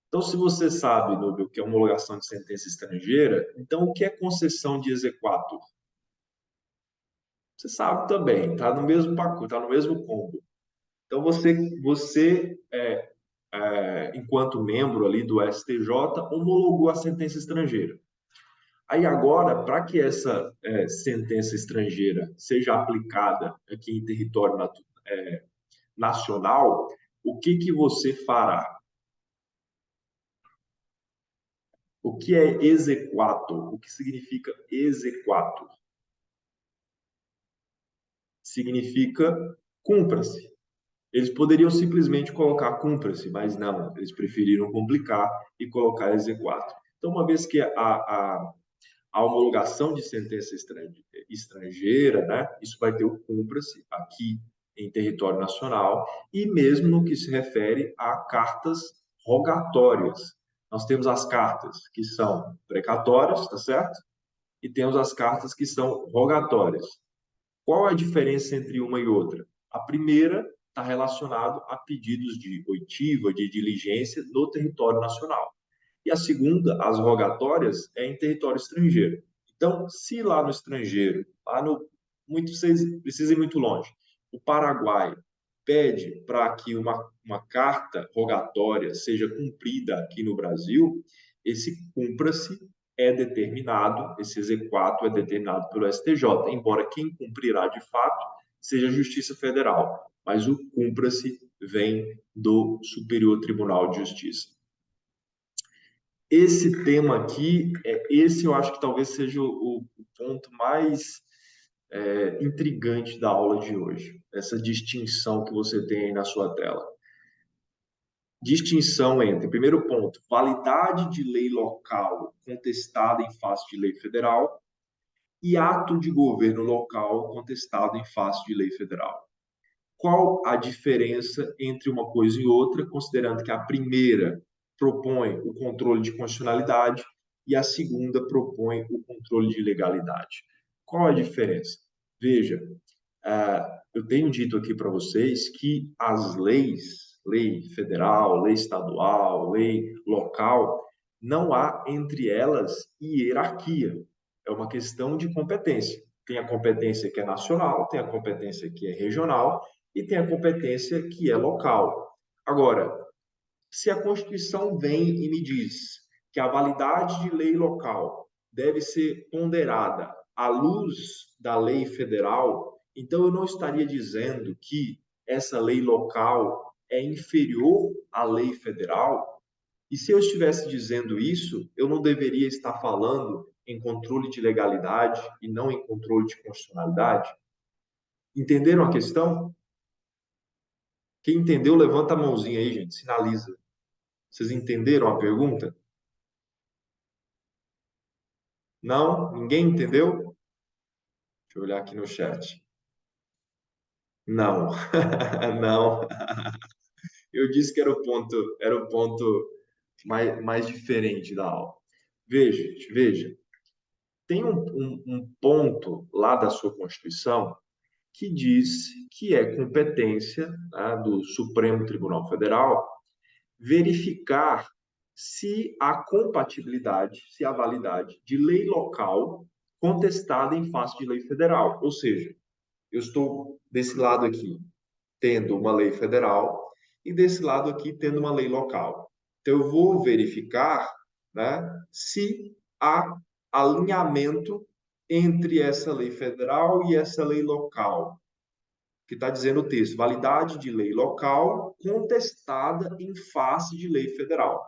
Então, se você sabe, Nubio, que é homologação de sentença estrangeira, então o que é concessão de exequatur? Você sabe também, está no mesmo pacote, está no mesmo combo. Então, enquanto membro ali do STJ, homologou a sentença estrangeira. Aí agora, para que essa sentença estrangeira seja aplicada aqui em território nacional, o que você fará? O que é exequatur? O que significa exequatur? Significa cumpra-se. Eles poderiam simplesmente colocar cumpra-se, mas não, eles preferiram complicar e colocar exequatur. Então, uma vez que a homologação de sentença estrangeira, né? Isso vai ter o cumpra-se aqui em território nacional e mesmo no que se refere a cartas rogatórias. Nós temos as cartas que são precatórias, tá certo? E temos as cartas que são rogatórias. Qual a diferença entre uma e outra? A primeira está relacionada a pedidos de oitiva, de diligência no território nacional. E a segunda, as rogatórias, é em território estrangeiro. Então, se lá no estrangeiro, vocês precisam ir muito longe, o Paraguai pede para que uma carta rogatória seja cumprida aqui no Brasil, esse cumpra-se é determinado, esse exequatur é determinado pelo STJ, embora quem cumprirá de fato seja a Justiça Federal, mas o cumpra-se vem do Superior Tribunal de Justiça. Esse tema aqui, esse eu acho que talvez seja o ponto mais intrigante da aula de hoje, essa distinção que você tem aí na sua tela. Distinção entre, primeiro ponto, validade de lei local contestada em face de lei federal e ato de governo local contestado em face de lei federal. Qual a diferença entre uma coisa e outra, considerando que a primeira propõe o controle de constitucionalidade e a segunda propõe o controle de legalidade? Qual a diferença? Veja, eu tenho dito aqui para vocês que as leis, lei federal, lei estadual, lei local, não há entre elas hierarquia. É uma questão de competência. Tem a competência que é nacional, tem a competência que é regional e tem a competência que é local. Agora, se a Constituição vem e me diz que a validade de lei local deve ser ponderada à luz da lei federal, então eu não estaria dizendo que essa lei local é inferior à lei federal. E se eu estivesse dizendo isso, eu não deveria estar falando em controle de legalidade e não em controle de constitucionalidade? Entenderam a questão? Quem entendeu, levanta a mãozinha aí, gente, sinaliza. Vocês entenderam a pergunta? Não? Ninguém entendeu? Deixa eu olhar aqui no chat. Não, não. Eu disse que era o ponto mais diferente da aula. Veja, veja. tem um ponto lá da sua Constituição que diz que é competência, né, do Supremo Tribunal Federal verificar se há compatibilidade, se há validade de lei local contestada em face de lei federal. Ou seja, eu estou desse lado aqui tendo uma lei federal e desse lado aqui tendo uma lei local. Então, eu vou verificar, né, se há alinhamento entre essa lei federal e essa lei local, que está dizendo o texto, validade de lei local contestada em face de lei federal.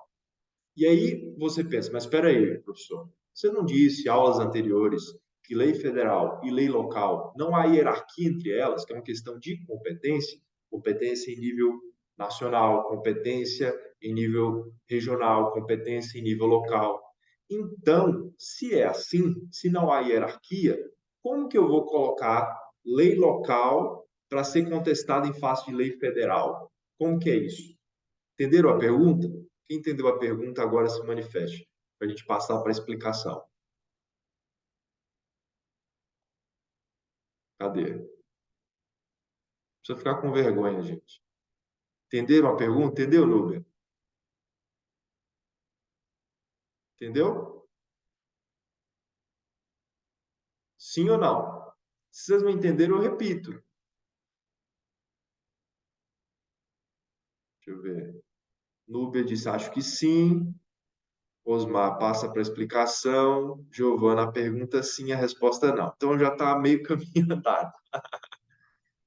E aí você pensa, mas espera aí, professor, você não disse em aulas anteriores que lei federal e lei local não há hierarquia entre elas, que é uma questão de competência, competência em nível nacional, competência em nível regional, competência em nível local. Então, se é assim, se não há hierarquia, como que eu vou colocar lei local para ser contestada em face de lei federal? Como que é isso? Entenderam a pergunta? Quem entendeu a pergunta agora se manifeste, para a gente passar para a explicação. Cadê? Não precisa ficar com vergonha, gente. Entenderam a pergunta? Entendeu, Nubia? Entendeu? Sim ou não? Se vocês não entenderam, eu repito. Deixa eu ver. Núbia disse, acho que sim. Osmar passa para a explicação. Giovana pergunta sim, a resposta não. Então já está meio caminho andado.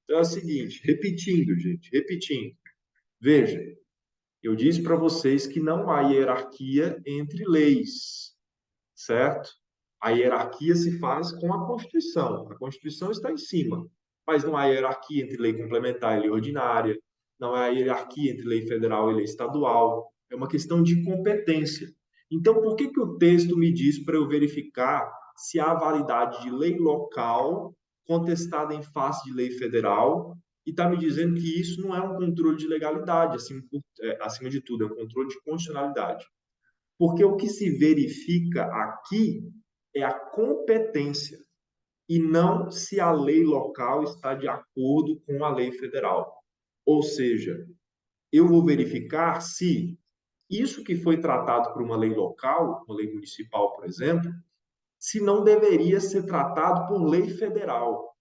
Então é o seguinte, repetindo, gente, repetindo. Veja, eu disse para vocês que não há hierarquia entre leis, certo? A hierarquia se faz com a Constituição. A Constituição está em cima, mas não há hierarquia entre lei complementar e lei ordinária, não há hierarquia entre lei federal e lei estadual. É uma questão de competência. Então, por que o texto me diz para eu verificar se há validade de lei local contestada em face de lei federal e está me dizendo que isso não é um controle de legalidade, acima de tudo, é um controle de constitucionalidade? Porque o que se verifica aqui é a competência e não se a lei local está de acordo com a lei federal. Ou seja, eu vou verificar se isso que foi tratado por uma lei local, uma lei municipal, por exemplo, se não deveria ser tratado por lei federal.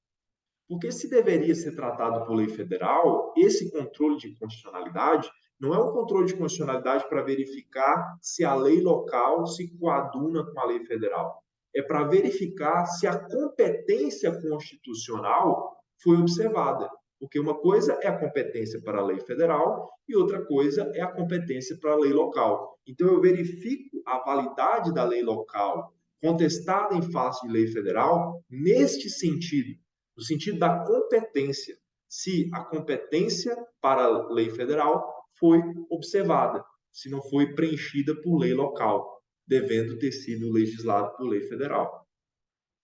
Porque se deveria ser tratado por lei federal, esse controle de constitucionalidade não é um controle de constitucionalidade para verificar se a lei local se coaduna com a lei federal. É para verificar se a competência constitucional foi observada. Porque uma coisa é a competência para a lei federal e outra coisa é a competência para a lei local. Então, eu verifico a validade da lei local contestada em face de lei federal neste sentido, no sentido da competência, se a competência para a lei federal foi observada, se não foi preenchida por lei local, devendo ter sido legislado por lei federal.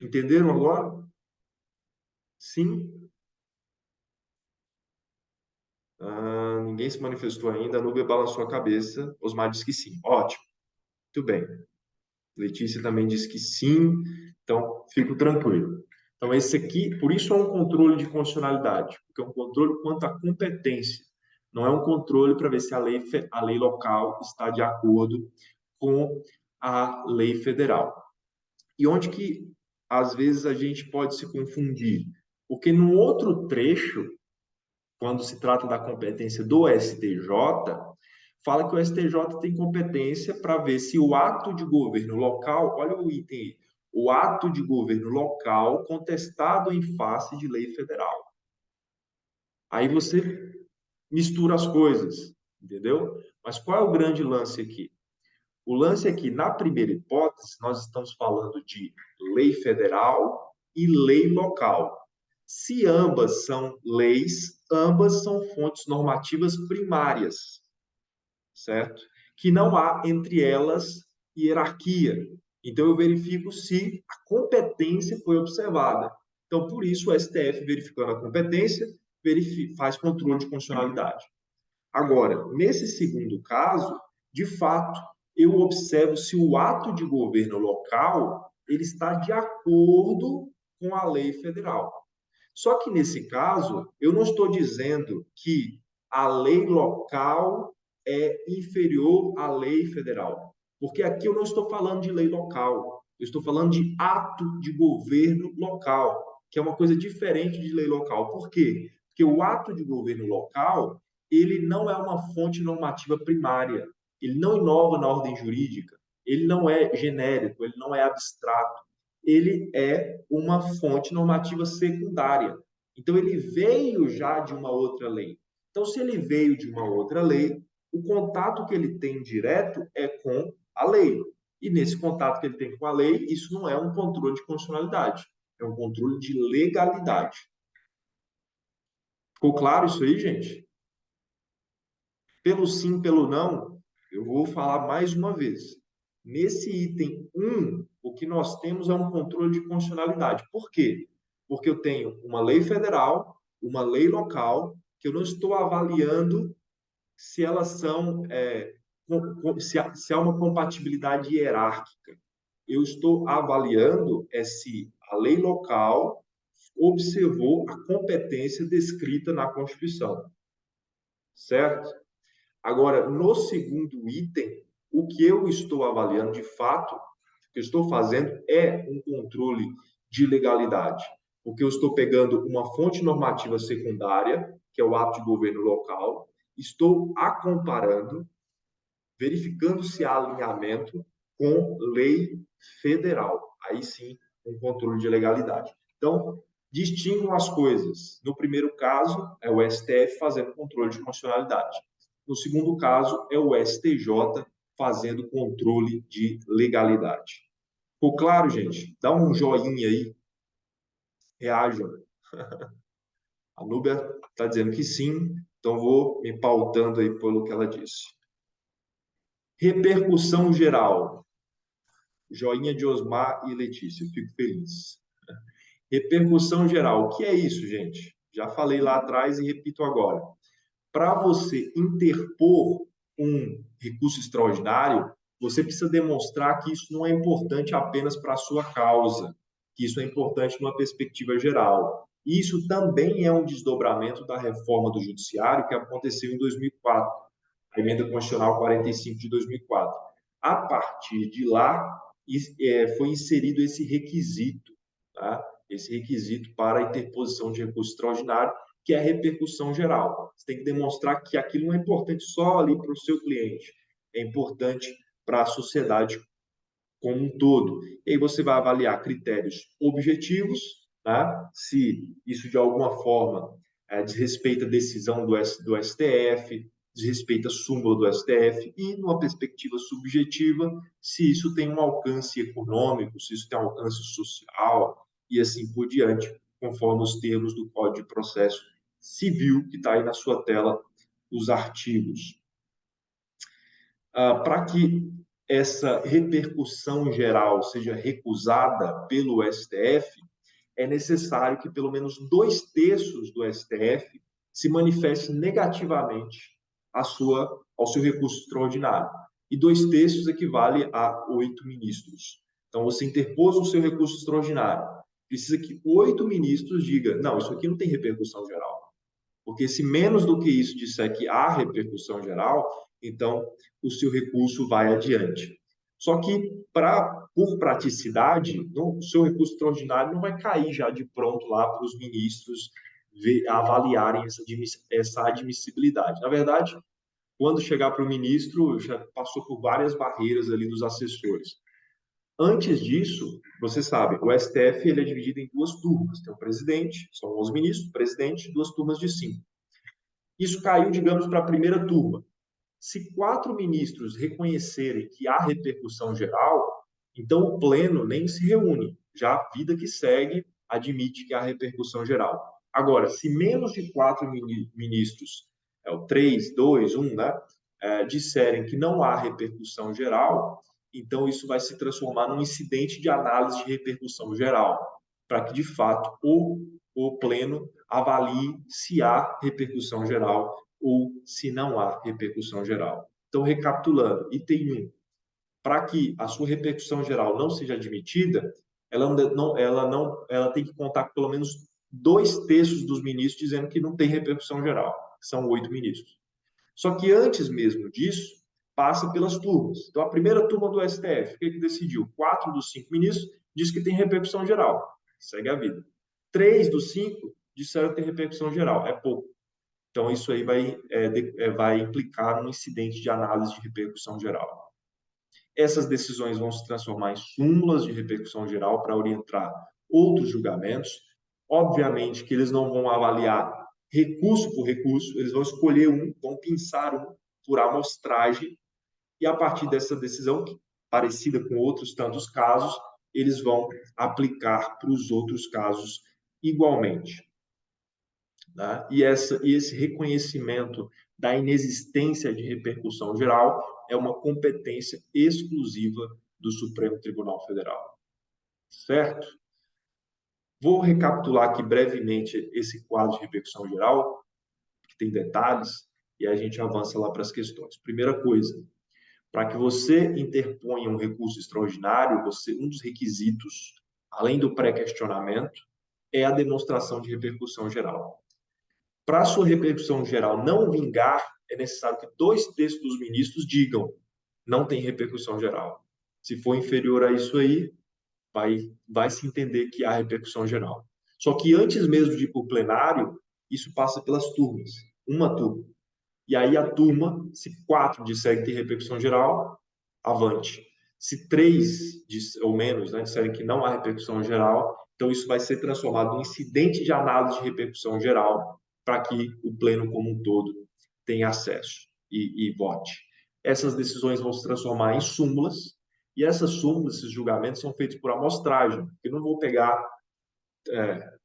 Entenderam agora? Sim? Ninguém se manifestou ainda, a Nubia balançou a cabeça, Osmar disse que sim. Ótimo, muito bem. Letícia também disse que sim, então fico tranquilo. Então, esse aqui, por isso é um controle de constitucionalidade, porque é um controle quanto à competência, não é um controle para ver se a lei local está de acordo com a lei federal. E onde que, às vezes, a gente pode se confundir? Porque no outro trecho, quando se trata da competência do STJ, fala que o STJ tem competência para ver se o ato de governo local, olha o item aí, o ato de governo local contestado em face de lei federal. Aí você mistura as coisas, entendeu? Mas qual é o grande lance aqui? O lance é que, na primeira hipótese, nós estamos falando de lei federal e lei local. Se ambas são leis, ambas são fontes normativas primárias, certo? Que não há entre elas hierarquia. Então, eu verifico se a competência foi observada. Então, por isso, o STF, verificando a competência, faz controle de constitucionalidade. Agora, nesse segundo caso, de fato, eu observo se o ato de governo local ele está de acordo com a lei federal. Só que nesse caso, eu não estou dizendo que a lei local é inferior à lei federal, porque aqui eu não estou falando de lei local, eu estou falando de ato de governo local, que é uma coisa diferente de lei local. Por quê? Porque o ato de governo local, ele não é uma fonte normativa primária, ele não inova na ordem jurídica, ele não é genérico, ele não é abstrato, ele é uma fonte normativa secundária. Então, ele veio já de uma outra lei. Então, se ele veio de uma outra lei, o contato que ele tem direto é com a lei. E nesse contato que ele tem com a lei, isso não é um controle de constitucionalidade, é um controle de legalidade. Ficou claro isso aí, gente? Pelo sim, pelo não, eu vou falar mais uma vez. Nesse item 1, o que nós temos é um controle de constitucionalidade. Por quê? Porque eu tenho uma lei federal, uma lei local, que eu não estou avaliando se elas são, se há uma compatibilidade hierárquica. Eu estou avaliando se a lei local observou a competência descrita na Constituição, certo? Agora, no segundo item, o que eu estou avaliando de fato, o que eu estou fazendo é um controle de legalidade, porque eu estou pegando uma fonte normativa secundária, que é o ato de governo local, estou a comparando, verificando se há alinhamento com lei federal. Aí sim, um controle de legalidade. Então, distinguam as coisas. No primeiro caso, é o STF fazendo controle de constitucionalidade. No segundo caso, é o STJ fazendo controle de legalidade. Ficou claro, gente? Dá um joinha aí, reajam. A Núbia está dizendo que sim, então vou me pautando aí pelo que ela disse. Repercussão geral. Joinha de Osmar e Letícia, fico feliz. Repercussão geral. O que é isso, gente? Já falei lá atrás e repito agora. Para você interpor um recurso extraordinário, você precisa demonstrar que isso não é importante apenas para a sua causa, que isso é importante numa perspectiva geral. Isso também é um desdobramento da reforma do judiciário que aconteceu em 2004, a emenda constitucional 45 de 2004. A partir de lá, foi inserido esse requisito, tá? Esse requisito para a interposição de recurso extraordinário, que é a repercussão geral. Você tem que demonstrar que aquilo não é importante só ali para o seu cliente, é importante para a sociedade como um todo. E aí você vai avaliar critérios objetivos, tá? Se isso de alguma forma desrespeita a decisão do STF, desrespeita a súmula do STF, e numa perspectiva subjetiva, se isso tem um alcance econômico, se isso tem um alcance social, e assim por diante, conforme os termos do Código de Processo Civil, que está aí na sua tela, os artigos. Para que essa repercussão geral seja recusada pelo STF, é necessário que pelo menos 2/3 do STF se manifeste negativamente ao seu recurso extraordinário. E 2/3 equivale a 8 ministros. Então, você interpôs o seu recurso extraordinário. Precisa que 8 ministros digam, não, isso aqui não tem repercussão geral. Porque se menos do que isso disser que há repercussão geral, então o seu recurso vai adiante. Só que, por praticidade, o seu recurso extraordinário não vai cair já de pronto lá para os ministros avaliarem essa admissibilidade. Na verdade, quando chegar para o ministro, já passou por várias barreiras ali dos assessores. Antes disso, você sabe, o STF ele é dividido em 2 turmas. Tem o presidente, são 11 ministros, presidente, 2 turmas de 5. Isso caiu, digamos, para a primeira turma. Se 4 ministros reconhecerem que há repercussão geral, então o pleno nem se reúne. Já a vida que segue admite que há repercussão geral. Agora, se menos de 4 ministros, o 3, 2, 1, né, disserem que não há repercussão geral, então isso vai se transformar num incidente de análise de repercussão geral, para que, de fato, o pleno avalie se há repercussão geral ou se não há repercussão geral. Então, recapitulando, item 1, para que a sua repercussão geral não seja admitida, ela tem que contar com pelo menos 2/3 dos ministros dizendo que não tem repercussão geral, que são 8 ministros. Só que antes mesmo disso, passa pelas turmas. Então, a primeira turma do STF, o que decidiu? 4 dos 5 ministros diz que tem repercussão geral. Segue a vida. 3 dos 5 disseram que tem repercussão geral. É pouco. Então, isso aí vai implicar num incidente de análise de repercussão geral. Essas decisões vão se transformar em súmulas de repercussão geral para orientar outros julgamentos. Obviamente que eles não vão avaliar recurso por recurso, eles vão escolher um, vão pensar um por amostragem, e a partir dessa decisão, parecida com outros tantos casos, eles vão aplicar para os outros casos igualmente. Né? E esse reconhecimento da inexistência de repercussão geral é uma competência exclusiva do Supremo Tribunal Federal. Certo? Vou recapitular aqui brevemente esse quadro de repercussão geral, que tem detalhes, e a gente avança lá para as questões. Primeira coisa, para que você interponha um recurso extraordinário, um dos requisitos, além do pré-questionamento, é a demonstração de repercussão geral. Para a sua repercussão geral não vingar, é necessário que 2/3 dos ministros digam não tem repercussão geral. Se for inferior a isso aí, vai se entender que há repercussão geral. Só que antes mesmo de ir para o plenário, isso passa pelas turmas. Uma turma. E aí a turma, se 4 disserem que tem repercussão geral, avante. Se 3 ou menos disserem que não há repercussão geral, então isso vai ser transformado em incidente de análise de repercussão geral para que o pleno como um todo tenha acesso e vote. Essas decisões vão se transformar em súmulas, e essas súmulas, esses julgamentos, são feitos por amostragem. Eu não vou pegar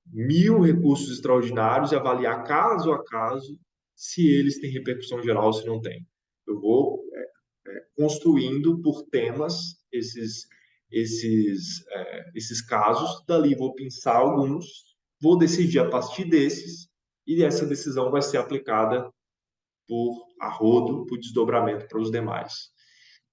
1.000 recursos extraordinários e avaliar caso a caso se eles têm repercussão geral ou se não têm. Eu vou construindo por temas esses casos, dali vou pensar alguns, vou decidir a partir desses, e essa decisão vai ser aplicada por arrodo, por desdobramento para os demais.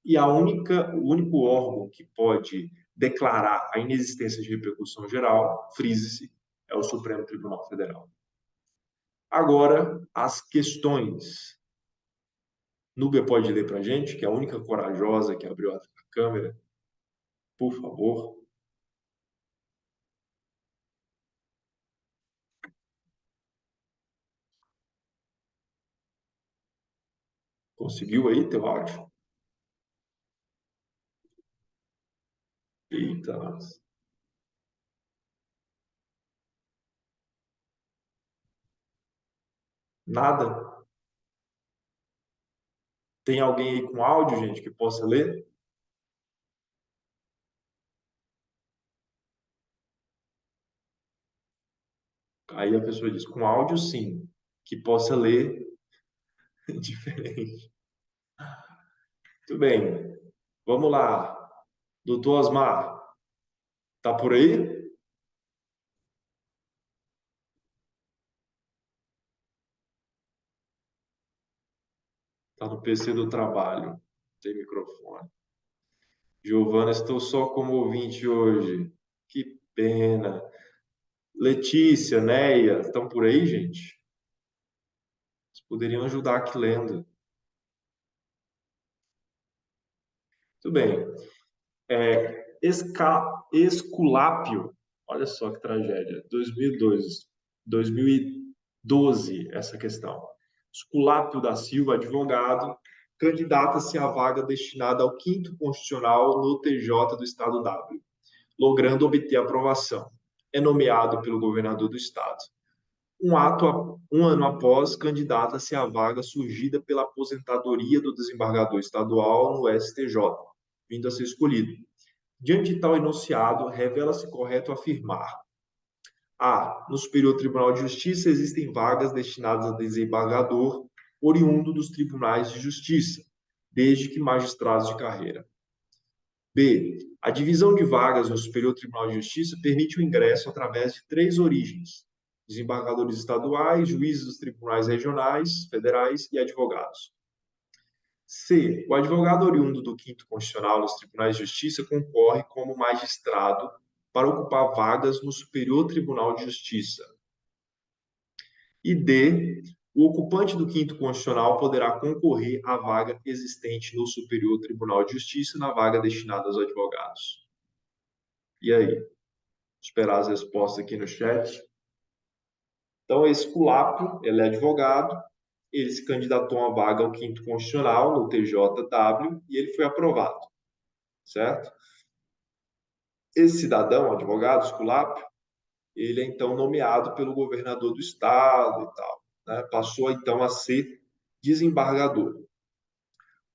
E o único órgão que pode declarar a inexistência de repercussão geral, frise-se, é o Supremo Tribunal Federal. Agora, as questões. Núbia pode ler para a gente, que é a única corajosa que abriu a câmera. Por favor. Conseguiu aí teu áudio? Eita. Nada? Tem alguém aí com áudio, gente, que possa ler? Aí a pessoa diz, com áudio sim, que possa ler diferente. Muito bem. Vamos lá. Doutor Osmar, tá por aí? Tá no PC do trabalho. Tem microfone. Giovana, estou só como ouvinte hoje. Que pena. Letícia, Neia, estão por aí, gente? Vocês poderiam ajudar aqui lendo. Tudo bem. Esculápio, olha só que tragédia. 2012, essa questão. Esculápio da Silva, advogado, candidata-se à vaga destinada ao 5º Constitucional no TJ do Estado W, logrando obter aprovação. É nomeado pelo governador do Estado. Um ano após, candidata-se à vaga surgida pela aposentadoria do desembargador estadual no STJ, vindo a ser escolhido. Diante de tal enunciado, revela-se correto afirmar: a. No Superior Tribunal de Justiça existem vagas destinadas a desembargador oriundo dos tribunais de justiça, desde que magistrados de carreira. B. A divisão de vagas no Superior Tribunal de Justiça permite o ingresso através de 3 origens: desembargadores estaduais, juízes dos tribunais regionais, federais e advogados. C. O advogado oriundo do quinto constitucional nos tribunais de justiça concorre como magistrado para ocupar vagas no Superior Tribunal de Justiça. E D. O ocupante do quinto constitucional poderá concorrer à vaga existente no Superior Tribunal de Justiça na vaga destinada aos advogados. E aí? Esperar as respostas aqui no chat. Então, esse Culápio, ele é advogado, ele se candidatou a uma vaga ao quinto constitucional, no TJW, e ele foi aprovado, certo? Esse cidadão, advogado, Esculápio, ele é então nomeado pelo governador do estado e tal, né? Passou então a ser desembargador.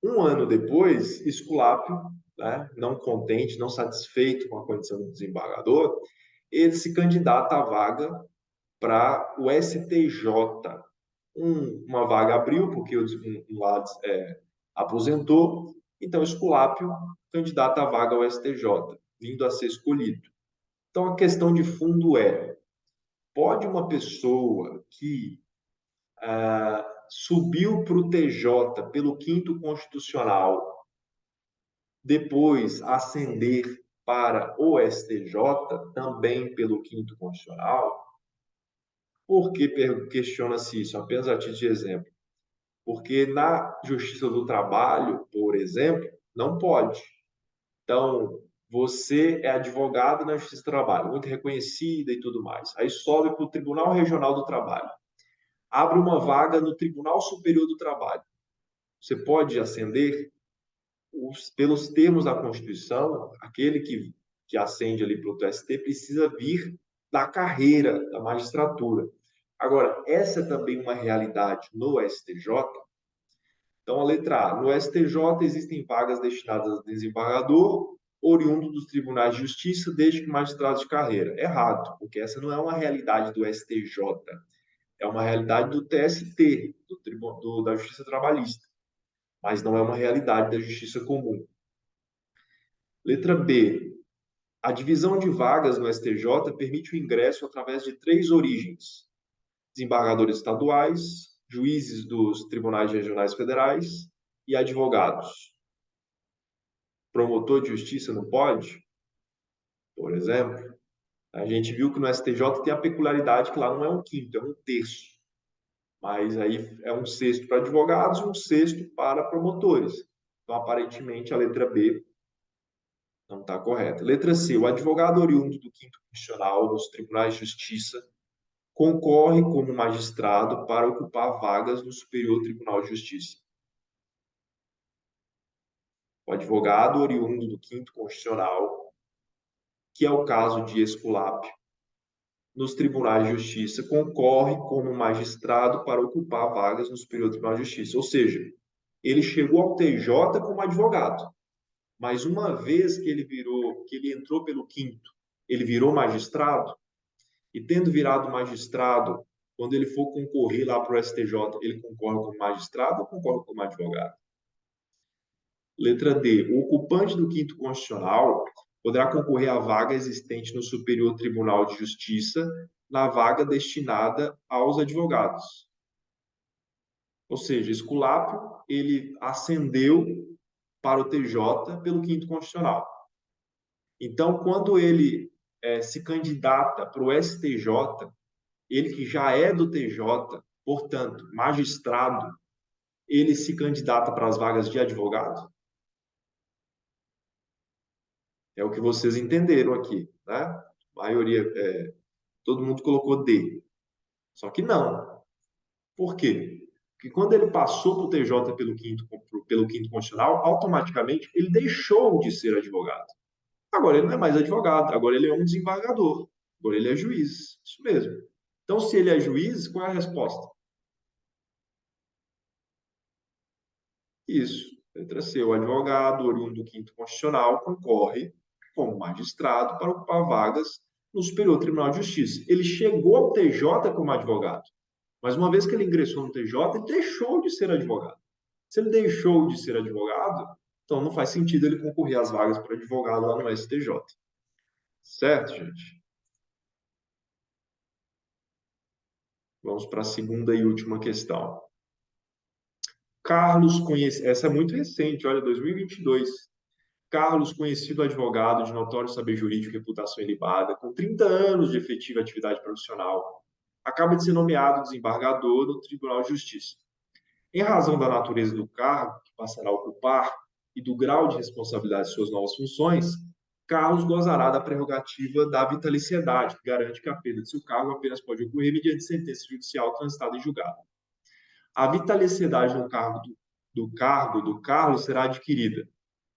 Um ano depois, Esculápio, né, não contente, não satisfeito com a condição de desembargador, ele se candidata à vaga para o STJ. Uma vaga abriu, porque um lado aposentou, então Esculápio candidata à vaga ao STJ, vindo a ser escolhido. Então, a questão de fundo é: pode uma pessoa que subiu para o TJ pelo quinto constitucional, depois ascender para o STJ, também pelo quinto constitucional? Por que questiona-se isso? Apenas a título de exemplo. Porque na Justiça do Trabalho, por exemplo, não pode. Então, você é advogado na Justiça do Trabalho, muito reconhecida e tudo mais. Aí sobe para o Tribunal Regional do Trabalho. Abre uma vaga no Tribunal Superior do Trabalho. Você pode ascender? Pelos termos da Constituição, aquele que ascende ali para o TST precisa vir da carreira da magistratura. Agora, essa é também uma realidade no STJ. Então, a letra A. No STJ existem vagas destinadas a desembargador, oriundo dos tribunais de justiça, desde que magistrado de carreira. Errado, porque essa não é uma realidade do STJ. É uma realidade do TST, da Justiça Trabalhista, mas não é uma realidade da Justiça Comum. Letra B. A divisão de vagas no STJ permite o ingresso através de 3 origens: desembargadores estaduais, juízes dos tribunais regionais federais e advogados. Promotor de justiça não pode? Por exemplo, a gente viu que no STJ tem a peculiaridade que lá não é um quinto, é um terço. Mas aí é um sexto para advogados e um sexto para promotores. Então, aparentemente, a letra B não está correta. Letra C. O advogado oriundo do quinto constitucional nos tribunais de justiça concorre como magistrado para ocupar vagas no Superior Tribunal de Justiça. O advogado oriundo do quinto constitucional, que é o caso de Esculápio, nos tribunais de justiça, concorre como magistrado para ocupar vagas no Superior Tribunal de Justiça. Ou seja, ele chegou ao TJ como advogado, mas uma vez que ele entrou pelo quinto, ele virou magistrado, e tendo virado magistrado, quando ele for concorrer lá para o STJ, ele concorre como magistrado ou concorre como advogado? Letra D. O ocupante do quinto constitucional poderá concorrer à vaga existente no Superior Tribunal de Justiça, na vaga destinada aos advogados. Ou seja, Esculápio, ele ascendeu para o TJ pelo quinto constitucional. Então, quando ele se candidata para o STJ, ele que já é do TJ, portanto, magistrado, ele se candidata para as vagas de advogado? É o que vocês entenderam aqui, né? A maioria, todo mundo colocou D. Só que não. Por quê? Porque quando ele passou para o TJ pelo quinto constitucional, automaticamente ele deixou de ser advogado. Agora ele não é mais advogado, agora ele é um desembargador, agora ele é juiz. Isso mesmo. Então, se ele é juiz, qual é a resposta? Isso. Letra C. O advogado oriundo do quinto constitucional concorre como magistrado para ocupar vagas no Superior Tribunal de Justiça. Ele chegou ao TJ como advogado, mas uma vez que ele ingressou no TJ, ele deixou de ser advogado. Se ele deixou de ser advogado, então não faz sentido ele concorrer às vagas para advogado lá no STJ. Certo, gente? Vamos para a segunda e última questão. Carlos, essa é muito recente, olha, 2022. Carlos, conhecido advogado de notório saber jurídico e reputação ilibada, com 30 anos de efetiva atividade profissional, acaba de ser nomeado desembargador no Tribunal de Justiça. Em razão da natureza do cargo que passará a ocupar e do grau de responsabilidade de suas novas funções, Carlos gozará da prerrogativa da vitaliciedade, que garante que a perda de seu cargo apenas pode ocorrer mediante sentença judicial transitada em julgado. A vitaliciedade no cargo do Carlos será adquirida.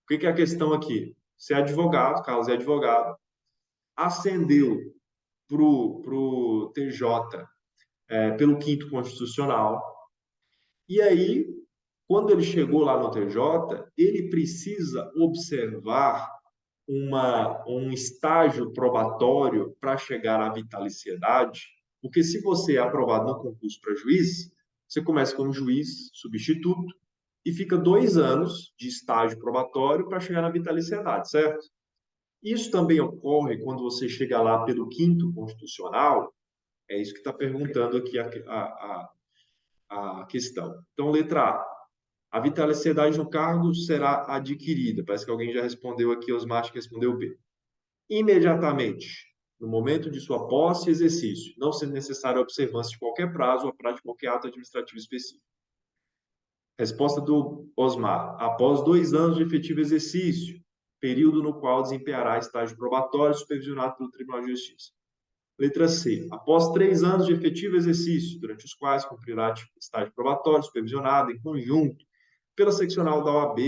O que é a questão aqui? Você é advogado, Carlos é advogado, ascendeu para o TJ pelo quinto constitucional, e aí, quando ele chegou lá no TJ, ele precisa observar um estágio probatório para chegar à vitaliciedade, porque se você é aprovado no concurso para juiz, você começa como juiz substituto e fica 2 anos de estágio probatório para chegar na vitaliciedade, certo? Isso também ocorre quando você chega lá pelo quinto constitucional, é isso que está perguntando aqui a questão. Então, letra A vitaliciedade no cargo será adquirida. Parece que alguém já respondeu aqui, Osmar, acho que respondeu B. Imediatamente, no momento de sua posse e exercício, não sendo necessária a observância de qualquer prazo ou a prática de qualquer ato administrativo específico. Resposta do Osmar. Após 2 anos de efetivo exercício, período no qual desempenhará estágio probatório supervisionado pelo Tribunal de Justiça. Letra C. Após 3 anos de efetivo exercício, durante os quais cumprirá estágio probatório supervisionado em conjunto pela seccional da OAB.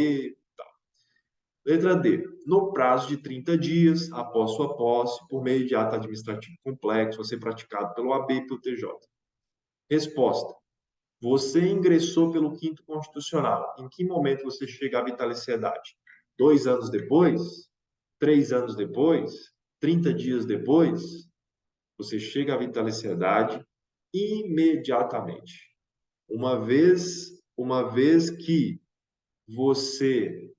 Letra D. No prazo de 30 dias após sua posse, por meio de ato administrativo complexo a ser praticado pelo OAB e pelo TJ. Resposta. Você ingressou pelo quinto constitucional. Em que momento você chega à vitaliciedade? 2 anos depois? 3 anos depois? 30 dias depois? Você chega à vitaliciedade imediatamente. Uma vez que você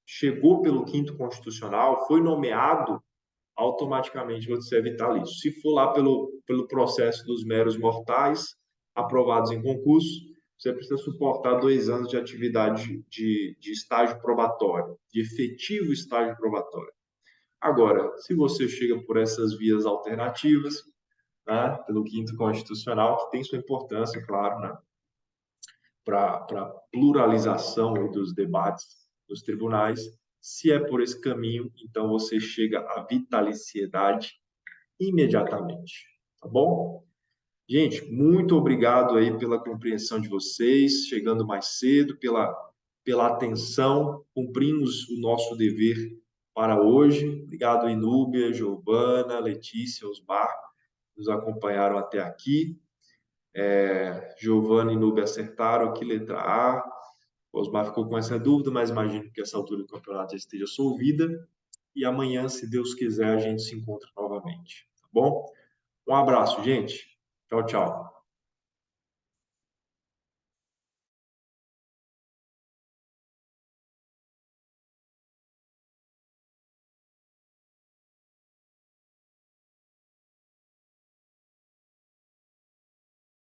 chegou pelo quinto constitucional, foi nomeado, automaticamente você é vitalício. Se for lá pelo processo dos meros mortais, aprovados em concurso, você precisa suportar 2 anos de atividade de estágio probatório, de efetivo estágio probatório. Agora, se você chega por essas vias alternativas, né, pelo quinto constitucional, que tem sua importância, claro, né, para a pluralização dos debates dos tribunais, se é por esse caminho, então você chega à vitaliciedade imediatamente, tá bom? Gente, muito obrigado aí pela compreensão de vocês, chegando mais cedo, pela atenção, cumprimos o nosso dever para hoje. Obrigado, Inúbia, Giovana, Letícia, Osmar, nos acompanharam até aqui. Giovana e Inúbia acertaram aqui, letra A. Osmar ficou com essa dúvida, mas imagino que essa altura do campeonato já esteja solvida. E amanhã, se Deus quiser, a gente se encontra novamente, tá bom? Um abraço, gente. Tchau, tchau.